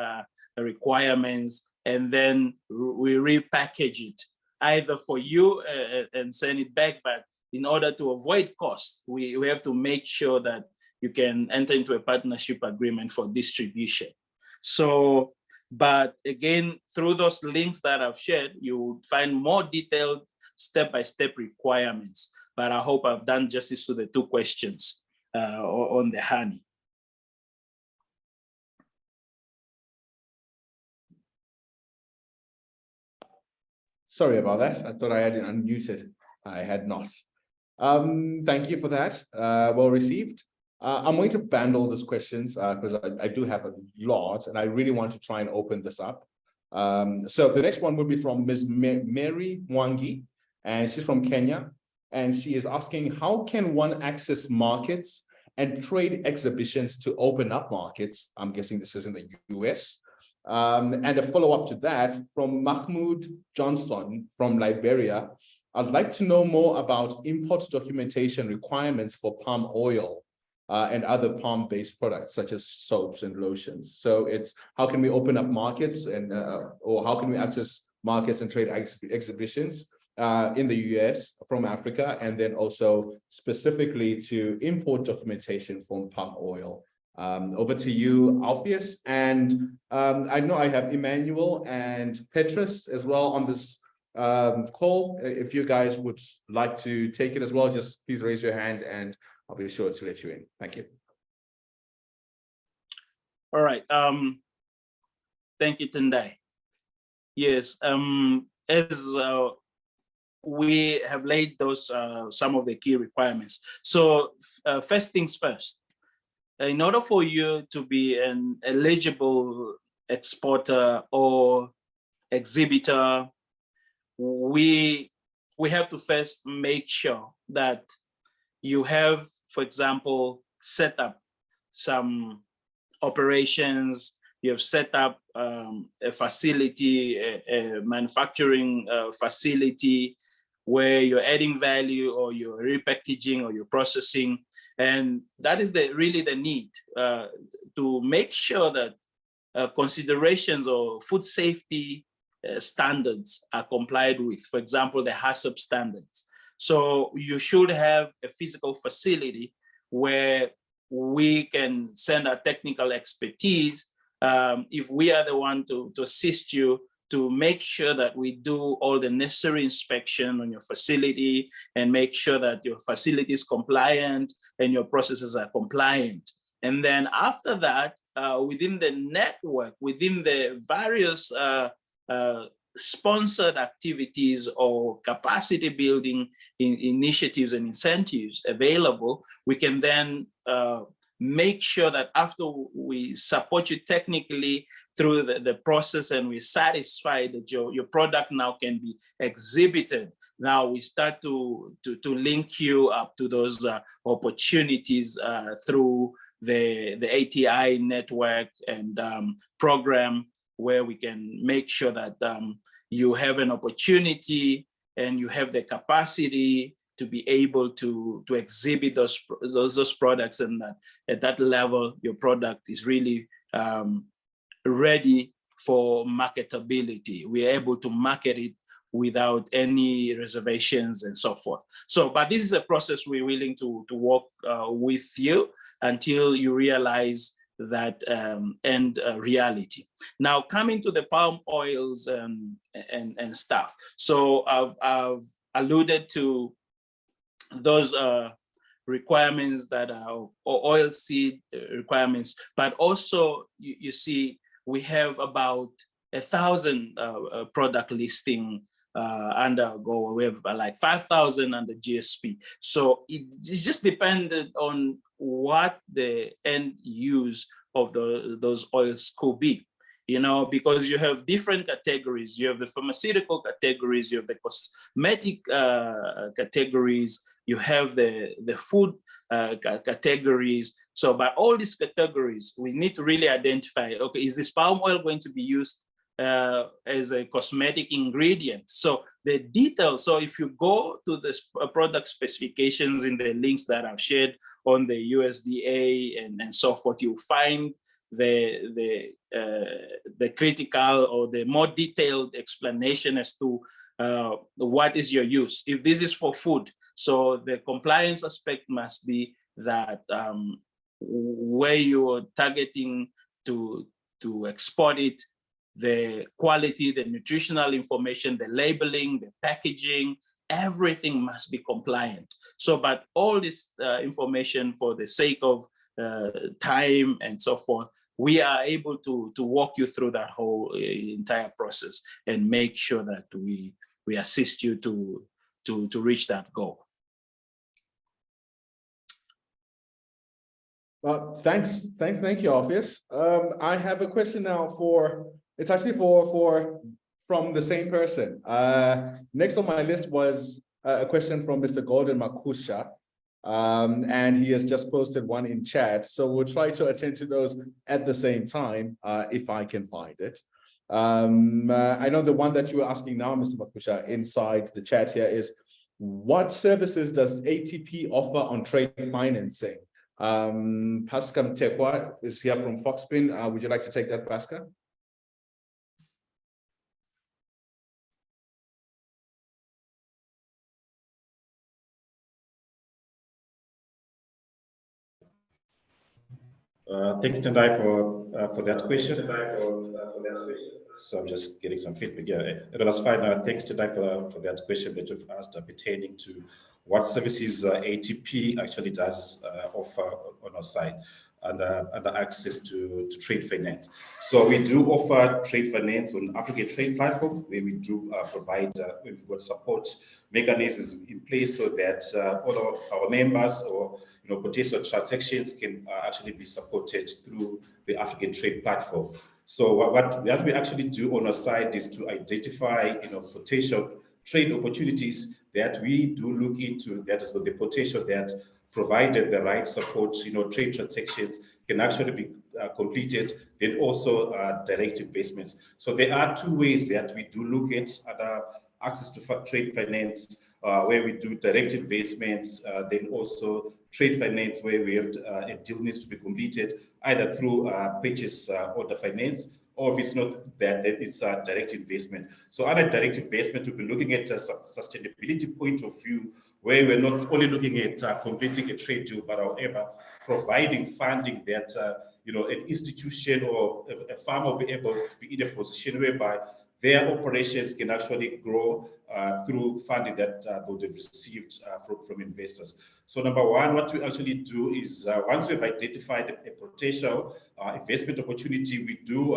requirements, and then we repackage it either for you and send it back. But in order to avoid costs, we have to make sure that you can enter into a partnership agreement for distribution. So But again, through those links that I've shared, you will find more detailed step-by-step requirements. But I hope I've done justice to the two questions on the honey. Sorry about that. I thought I had it unmuted. I had not. Thank you for that. Well received. I'm going to bundle these questions because I do have a lot and I really want to try and open this up. So the next one will be from Ms. Mary Mwangi, and she's from Kenya. And she is asking, how can one access markets and trade exhibitions to open up markets? I'm guessing this is in the US. And a follow-up to that from Mahmoud Johnson from Liberia. I'd like to know more about import documentation requirements for palm oil and other palm-based products such as soaps and lotions. So it's how can we open up markets and or how can we access markets and trade exhibitions in the US from Africa, and then also specifically to import documentation from palm oil. Over to you, Alfeus. And I know I have Emmanuel and Petrus as well on this call. If you guys would like to take it as well, just please raise your hand and I'll be sure to let you in. Thank you. All right. Thank you, Tendai. Yes, as we have laid those some of the key requirements. So first things first, in order for you to be an eligible exporter or exhibitor, we have to first make sure that you have, for example, set up some operations, you have set up a facility, a manufacturing facility where you're adding value or you're repackaging or you're processing. And that is really the need to make sure that considerations or food safety standards are complied with. For example, the HACCP standards. So you should have a physical facility where we can send our technical expertise if we are the one to assist you to make sure that we do all the necessary inspection on your facility and make sure that your facility is compliant and your processes are compliant. And then after that, within the network, within the various sponsored activities or capacity building initiatives and incentives available, we can then make sure that after we support you technically through the process and we satisfy that your product now can be exhibited, now we start to link you up to those opportunities through the ATI network and program, where we can make sure that you have an opportunity and you have the capacity to be able to exhibit those products, and that at that level your product is really ready for marketability. We are able to market it without any reservations and so forth. So, but this is a process we're willing to work with you until you realize that end reality. Now, coming to the palm oils and stuff. So I've alluded to those requirements that are oil seed requirements, but also you see we have about 1,000 product listing under AGOA. We have like 5,000 under GSP. So it's just dependent on what the end use of those oils could be, you know, because you have different categories. You have the pharmaceutical categories, you have the cosmetic categories, you have the food categories. So by all these categories, we need to really identify, okay, is this palm oil going to be used as a cosmetic ingredient? So the details, so if you go to the product specifications in the links that I've shared on the USDA and so forth, you'll find the critical or the more detailed explanation as to what is your use. If this is for food, so the compliance aspect must be that where you are targeting to export it, the quality, the nutritional information, the labeling, the packaging, everything must be compliant. So, but all this information, for the sake of time and so forth, we are able to walk you through that whole entire process and make sure that we assist you to reach that goal. Well, thank you, Alfeus. I have a question now it's actually from the same person. Next on my list was a question from Mr. Golden Makusha, and he has just posted one in chat. So we'll try to attend to those at the same time, if I can find it. I know the one that you were asking now, Mr. Makusha, inside the chat here is, what services does ATP offer on trade financing? Pascal Mtekwa is here from Foxpin. Would you like to take that, Pascal? Thanks, Tendai, for that question. So I'm just getting some feedback. Yeah, that's fine. Thanks, Tendai, for that question that you've asked pertaining to what services ATP actually does offer on our side and access to trade finance. So we do offer trade finance on African Trade Platform, where we do provide, we've got support mechanisms in place so that all of our members or potential transactions can actually be supported through the African Trade Platform. So what we actually do on our side is to identify potential trade opportunities that we do look into, that is the potential that, provided the right support, trade transactions can actually be completed, then also direct investments. So there are two ways that we do look at access to trade finance, where we do direct investments, then also trade finance where we have a deal needs to be completed either through purchase order finance, or if it's not that, then it's a direct investment. So under direct investment, we'll be looking at a sustainability point of view, where we're not only looking at completing a trade deal, but however, providing funding that an institution or a farmer will be able to be in a position whereby their operations can actually grow through funding that they've received from investors. So number one, what we actually do is once we've identified a potential investment opportunity, we do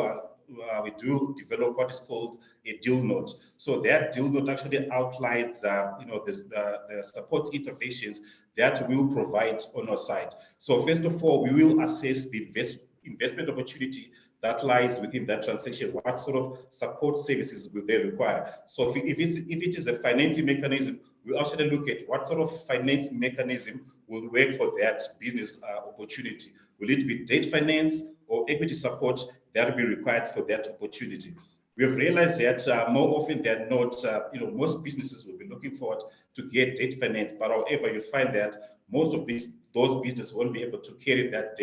develop what is called a deal note. So that deal note actually outlines the support interventions that we will provide on our side. So first of all, we will assess the investment opportunity that lies within that transaction. What sort of support services will they require? So if it is a financing mechanism, we actually look at what sort of financing mechanism will work for that business opportunity. Will it be debt finance or equity support that will be required for that opportunity? We have realized that more often than not, most businesses will be looking forward to get debt finance, but however, you find that most of those businesses won't be able to carry that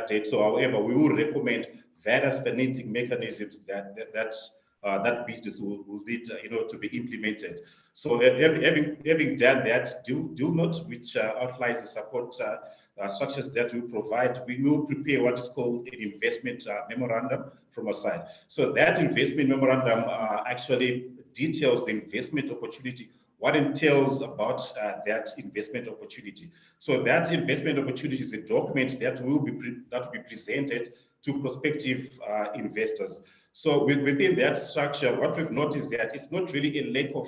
debt. So however, we will recommend various financing mechanisms that business will need to be implemented. So having done that deal note, which outlines the support structures that we provide, we will prepare what is called an investment memorandum from our side. So that investment memorandum actually details the investment opportunity, what entails about that investment opportunity. So that investment opportunity is a document that will be presented to prospective investors. So within that structure, what we've noticed that it's not really a lack of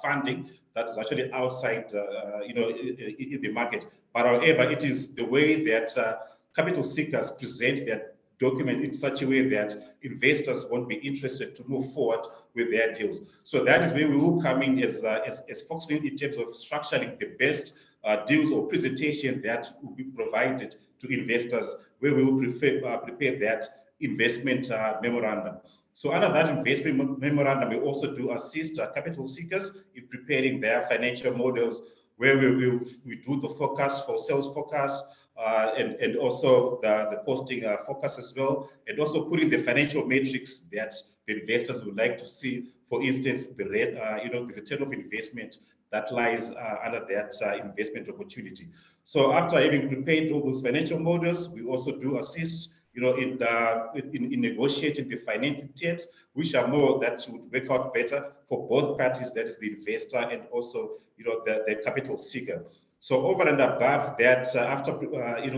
funding that's actually outside, in the market, but however, it is the way that capital seekers present their document in such a way that investors won't be interested to move forward with their deals. So that is where we will come in as Foxpin in terms of structuring the best deals or presentation that will be provided to investors, where we will prepare that investment memorandum. So under that investment memorandum, we also do assist capital seekers in preparing their financial models, where we do the forecast for sales forecast, and also the posting forecast as well, and also putting the financial metrics that the investors would like to see. For instance, the return of investment that lies under that investment opportunity. So after having prepared all those financial models, we also do assist in negotiating the financing terms, which are more that would work out better for both parties, that is the investor and also the capital seeker. So over and above that, after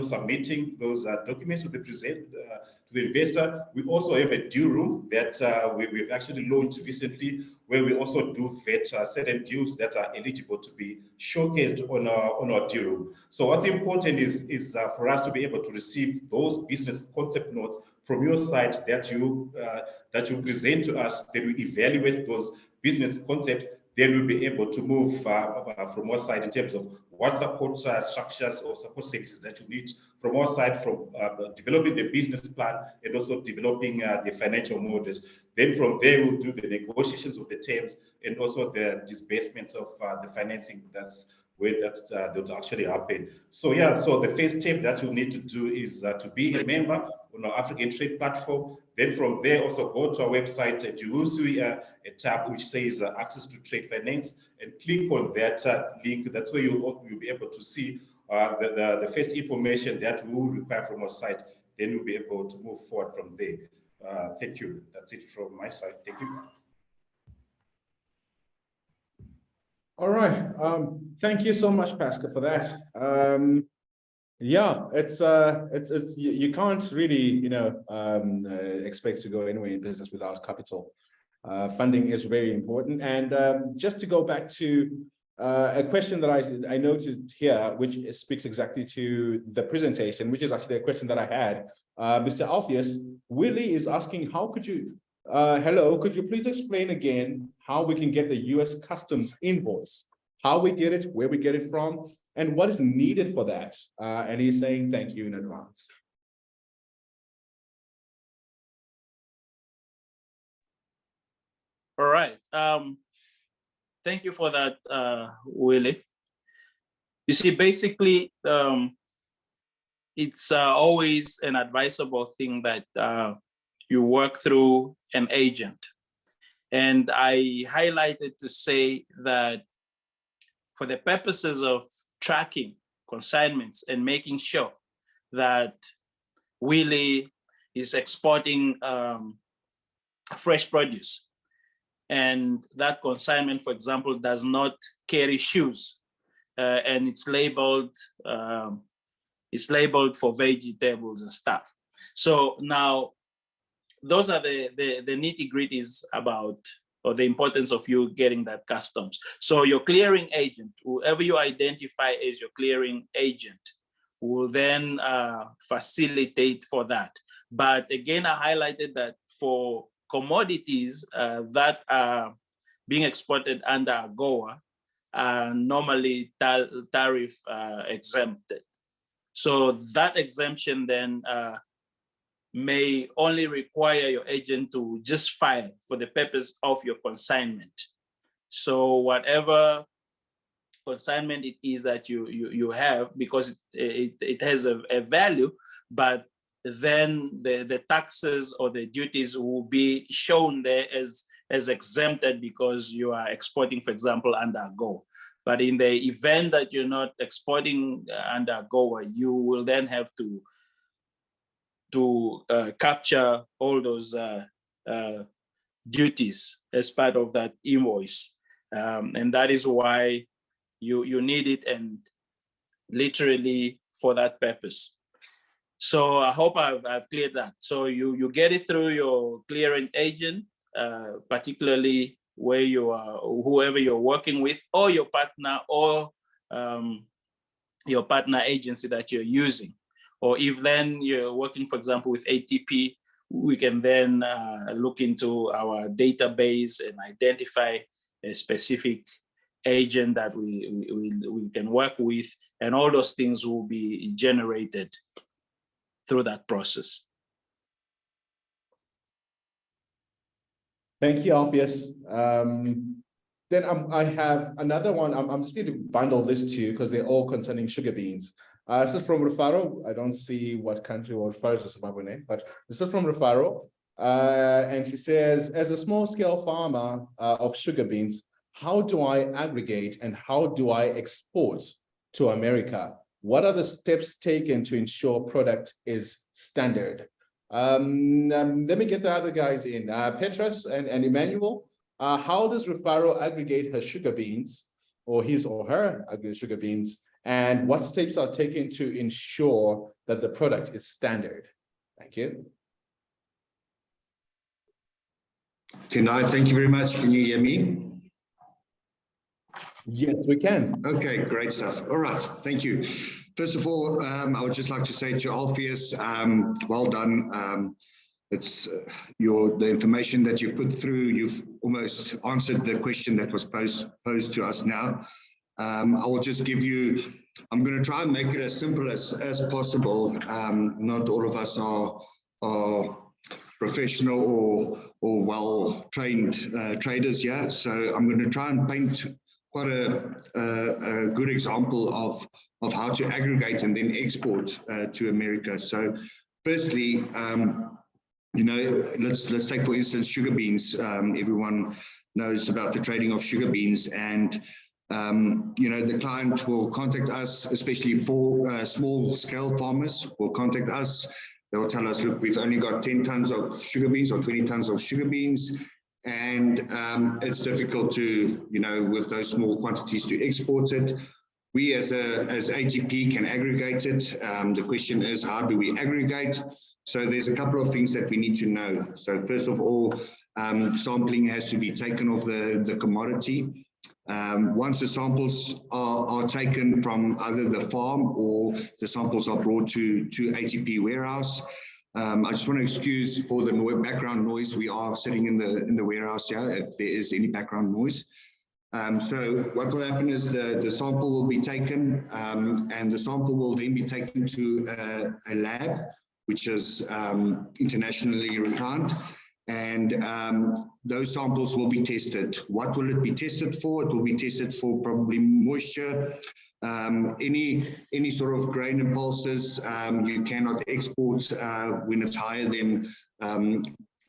submitting those documents to the investor, we also have a deal room that we've actually launched recently, where we also do vet certain deals that are eligible to be showcased on our deal room. So what's important is for us to be able to receive those business concept notes from your side that you present to us. Then we evaluate those business concepts. Then we'll be able to move from our side in terms of what support structures or support services that you need from our side, from developing the business plan and also developing the financial models. Then from there, we'll do the negotiations of the terms and also the disbursements of the financing. That's where that will actually happen. So yeah, so the first step that you need to do is to be a member on our African Trade platform. Then from there, also go to our website and you will see a tab which says access to trade finance, and click on that link. That's where you'll be able to see the first information that we will require from our side. Then you'll be able to move forward from there. Thank you. That's it from my side. Thank you. All right. Thank you so much, Pascal, for that. Yeah, it's you can't really expect to go anywhere in business without capital. Funding is very important. And just to go back to a question that I noted here, which speaks exactly to the presentation, which is actually a question that I had. Mr. Alfeus, Willie is asking, how could you, hello, could you please explain again how we can get the US Customs invoice, how we get it, where we get it from, and what is needed for that? And he's saying thank you in advance. All right. Thank you for that, Willie. You see, basically, it's always an advisable thing that you work through an agent. And I highlighted to say that for the purposes of tracking consignments and making sure that Willie is exporting fresh produce, and that consignment, for example, does not carry shoes, and it's labeled for vegetables and stuff. So now those are the nitty-gritties about, or the importance of you getting that customs. So your clearing agent, whoever you identify as your clearing agent, will then facilitate for that. But again, I highlighted that for commodities that are being exported under AGOA are normally tariff exempted. So that exemption then may only require your agent to just file for the purpose of your consignment. So whatever consignment it is that you have, because it has a value, but then the taxes or the duties will be shown there as exempted because you are exporting, for example, under AGOA. But in the event that you're not exporting under AGOA, you will then have to capture all those duties as part of that invoice. And that is why you need it, and literally for that purpose. So I hope I've cleared that. So you get it through your clearing agent, particularly where you are, whoever you're working with, or your partner, or your partner agency that you're using. Or if then you're working, for example, with ATP, we can then look into our database and identify a specific agent that we can work with, and all those things will be generated through that process. Thank you, Alfeus. Then I have another one. I'm just going to bundle this two because they're all concerning sugar beans. This is from Rufaro. I don't see what country or Rufaro is a Zimbabwe name, but this is from Rufaro. And she says, as a small scale farmer of sugar beans, how do I aggregate and how do I export to America? What are the steps taken to ensure product is standard? Let me get the other guys in. Petras and Emmanuel, how does Rufaro aggregate her sugar beans, or his or her sugar beans, and what steps are taken to ensure that the product is standard? Thank you. Tendai, thank you very much. Can you hear me? Yes, we can. Okay, great stuff. All right, thank you. First of all, I would just like to say to Alfeus, well done. It's the information that you've put through, you've almost answered the question that was posed to us now. I will just give you, I'm going to try and make it as simple as possible. Not all of us are professional or well-trained traders here. So I'm going to try and paint quite a good example of how to aggregate and then export to America. So firstly, you know, let's take for instance sugar beans. Everyone knows about the trading of sugar beans, and you know, the client will contact us, especially for small scale farmers will contact us. They will tell us, look, we've only got 10 tons of sugar beans or 20 tons of sugar beans, and it's difficult to, you know, with those small quantities to export it. We as AGP can aggregate it. The question is, how do we aggregate? So there's a couple of things that we need to know. So first of all, sampling has to be taken of the commodity. Once the samples are taken from either the farm or the samples are brought to AGP warehouse, I just want to excuse for the background noise. We are sitting in the warehouse here, if there is any background noise. So what will happen is the sample will be taken, and the sample will then be taken to a lab, which is internationally renowned, and those samples will be tested. What will it be tested for? It will be tested for probably moisture, any sort of grain impulses. You cannot export when it's higher than, for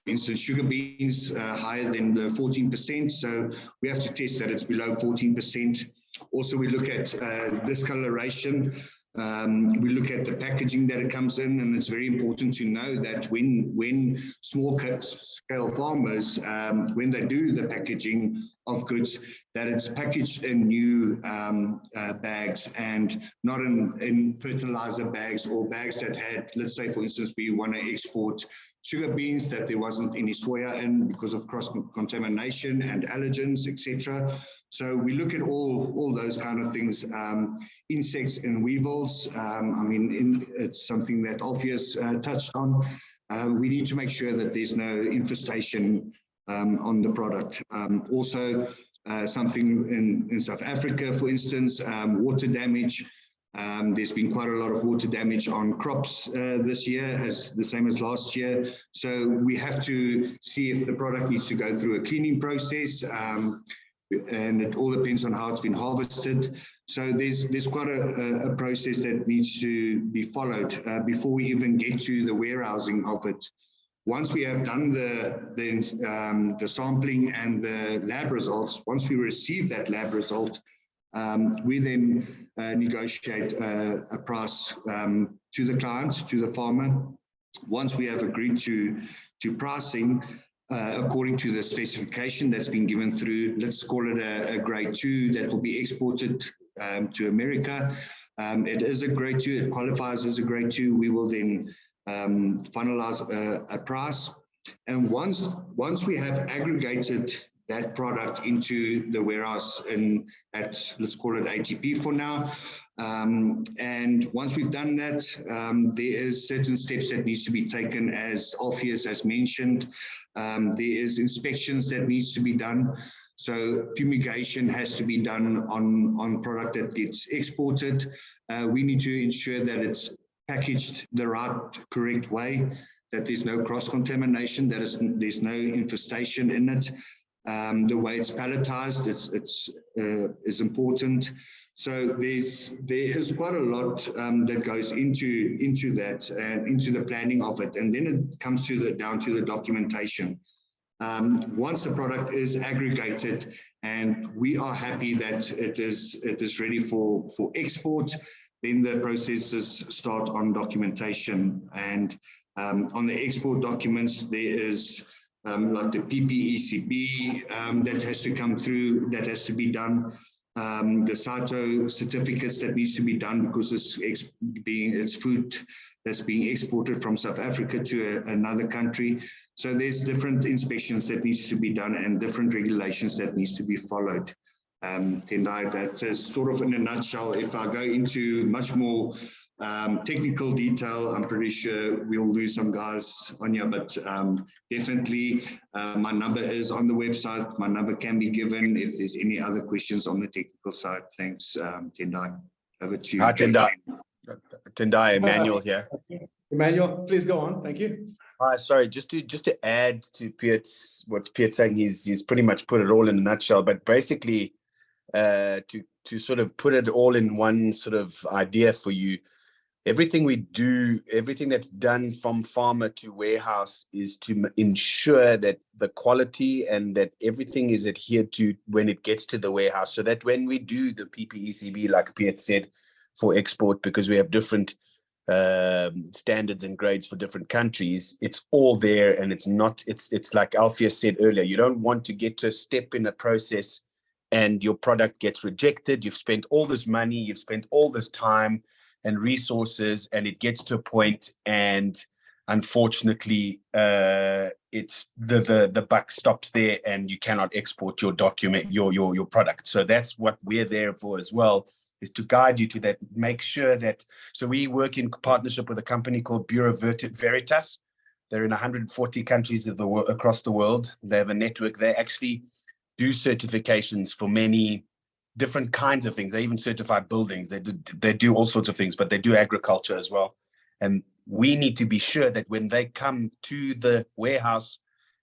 instance, sugar beans higher than the 14%. So we have to test that it's below 14%. Also, we look at discoloration. We look at the packaging that it comes in, and it's very important to know that when small scale farmers, when they do the packaging of goods, that it's packaged in new bags and not in fertilizer bags or bags that had, let's say, for instance, we want to export sugar beans, that there wasn't any soya in because of cross-contamination and allergens, etc. So we look at all those kind of things, insects and weevils. I mean, it's something that Alfeus touched on. We need to make sure that there's no infestation on the product. Also, something in South Africa, for instance, water damage. There's been quite a lot of water damage on crops this year, as the same as last year. So we have to see if the product needs to go through a cleaning process, and it all depends on how it's been harvested. So there's quite a process that needs to be followed before we even get to the warehousing of it. Once we have done the sampling and the lab results, once we receive that lab result, we then negotiate a price to the client, to the farmer. Once we have agreed to pricing according to the specification that's been given through, let's call it a grade 2 that will be exported to America. It is a grade 2, it qualifies as a grade 2. We will then finalize a price. And once we have aggregated that product into the warehouse at, let's call it AGP for now. And once we've done that, there is certain steps that needs to be taken, as Alfeus has mentioned. There is inspections that needs to be done. So fumigation has to be done on product that gets exported. We need to ensure that it's packaged the right, correct way, that there's no cross-contamination, that there's no infestation in it. The way it's palletized, is important. So there is quite a lot that goes into that and into the planning of it, and then it comes down to the documentation. Once the product is aggregated and we are happy that it is ready for export, then the processes start on documentation, and On the export documents, there is like the PPECB that has to come through, that has to be done. The SATO certificates that needs to be done because it's food that's being exported from South Africa to another country. So there's different inspections that needs to be done and different regulations that needs to be followed. Tendai, that is sort of in a nutshell. If I go into much more technical detail, I'm pretty sure we'll lose some guys on here, but definitely my number is on the website. My number can be given if there's any other questions on the technical side. Thanks, Tendai. Over to you. Hi, Tendai. Tendai, Emmanuel here. Emmanuel, please go on. Thank you. Hi, sorry, just to add to Piet's, what Piet's saying, he's pretty much put it all in a nutshell, but basically to sort of put it all in one sort of idea for you, everything we do, everything that's done from farmer to warehouse is to ensure that the quality and that everything is adhered to when it gets to the warehouse, so that when we do the PPECB, like Piet said, for export, because we have different standards and grades for different countries, it's all there. And it's not, it's like Alfeus said earlier, you don't want to get to a step in a process and your product gets rejected. You've spent all this money, you've spent all this time and resources, and it gets to a point, and unfortunately it's the buck stops there and you cannot export your document, your product. So that's what we're there for as well, is to guide you to that, make sure that, so we work in partnership with a company called Bureau Veritas. They're in 140 countries of the world, across the world. They have a network. They actually do certifications for many different kinds of things. They even certify buildings. They do all sorts of things, but they do agriculture as well. And we need to be sure that when they come to the warehouse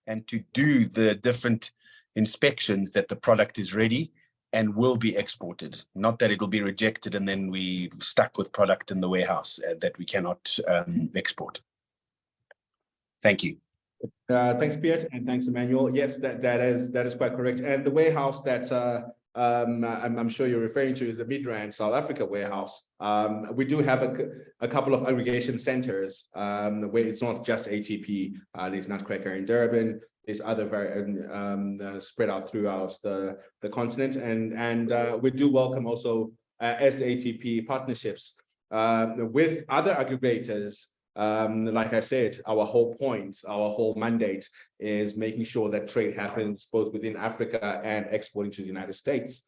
and to do the different inspections, that the product is ready and will be exported, not that it'll be rejected and then we stuck with product in the warehouse that we cannot export. Thank you. Thanks, Piet, and thanks, Emmanuel. Yes, that is quite correct. And the warehouse that I'm sure you're referring to is the Midrand, South Africa warehouse. We do have a couple of aggregation centers where it's not just ATP. There's Nutcracker in Durban. There's other spread out throughout the continent, and we do welcome also as the ATP partnerships with other aggregators. Like I said, our whole point, our whole mandate is making sure that trade happens both within Africa and exporting to the United States.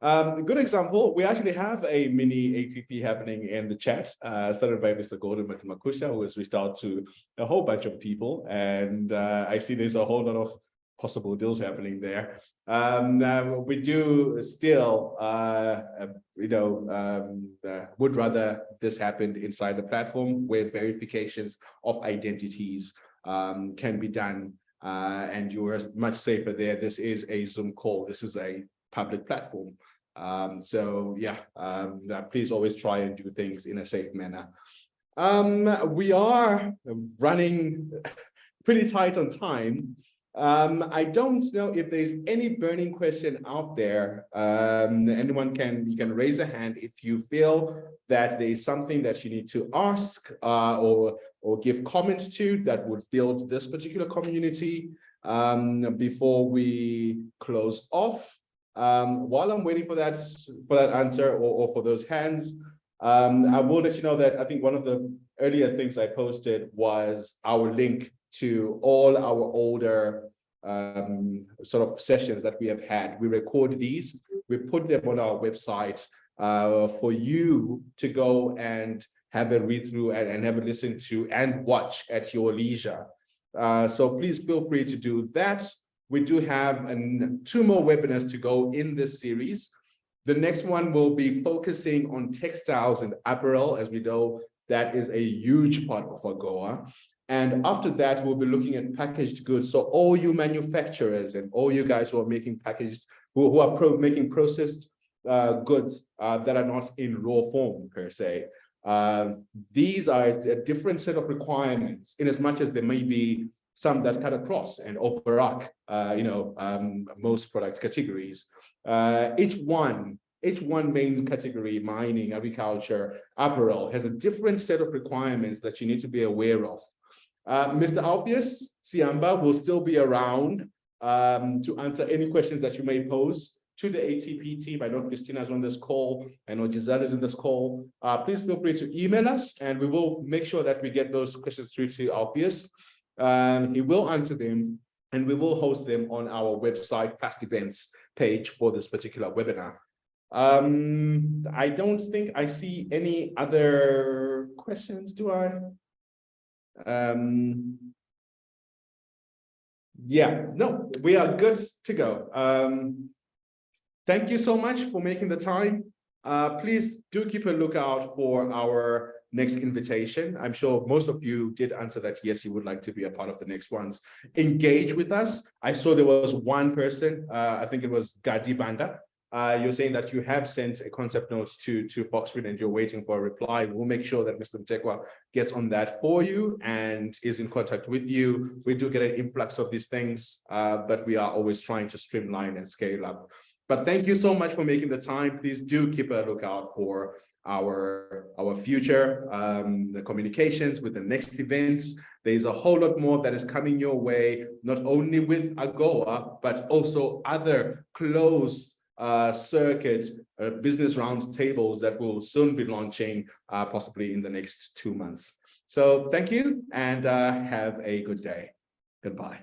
A good example, we actually have a mini ATP happening in the chat, started by Mr. Gordon Makusha, who has reached out to a whole bunch of people, and I see there's a whole lot of possible deals happening there. We do still, would rather this happened inside the platform where verifications of identities can be done, and you're much safer there. This is a Zoom call. This is a public platform. So yeah, please always try and do things in a safe manner. We are running pretty tight on time. I don't know if there's any burning question out there. Anyone you can raise a hand if you feel that there's something that you need to ask or give comments to that would build this particular community before we close off. While I'm waiting for that answer or for those hands, I will let you know that I think one of the earlier things I posted was our link to all our older sort of sessions that we have had. We record these, we put them on our website for you to go and have a read through and have a listen to and watch at your leisure. So please feel free to do that. We do have 2 more webinars to go in this series. The next one will be focusing on textiles and apparel. As we know, that is a huge part of AGOA. And after that, we'll be looking at packaged goods. So all you manufacturers and all you guys who are making who are making processed goods that are not in raw form per se. These are a different set of requirements in as much as there may be some that cut across and overarch, most product categories. Each one main category, mining, agriculture, apparel, has a different set of requirements that you need to be aware of. Mr. Alfeus, Siyamba will still be around to answer any questions that you may pose to the ATP team. I know Christina's on this call. I know Giselle is in this call. Please feel free to email us and we will make sure that we get those questions through to Alfeus. He will answer them and we will host them on our website past events page for this particular webinar. I don't think I see any other questions, do I? Yeah, no, we are good to go. Thank you so much for making the time. Please do keep a lookout for our next invitation. I'm sure most of you did answer that yes, you would like to be a part of the next ones. Engage with us. I saw there was one person, I think it was Gadi Banda. You're saying that you have sent a concept note to Foxford and you're waiting for a reply. We'll make sure that Mr. Machaka gets on that for you and is in contact with you. We do get an influx of these things, but we are always trying to streamline and scale up. But thank you so much for making the time. Please do keep a lookout for our future the communications with the next events. There's a whole lot more that is coming your way, not only with AGOA, but also other closed circuit business round tables that will soon be launching possibly in the next 2 months. So thank you and have a good day. Goodbye.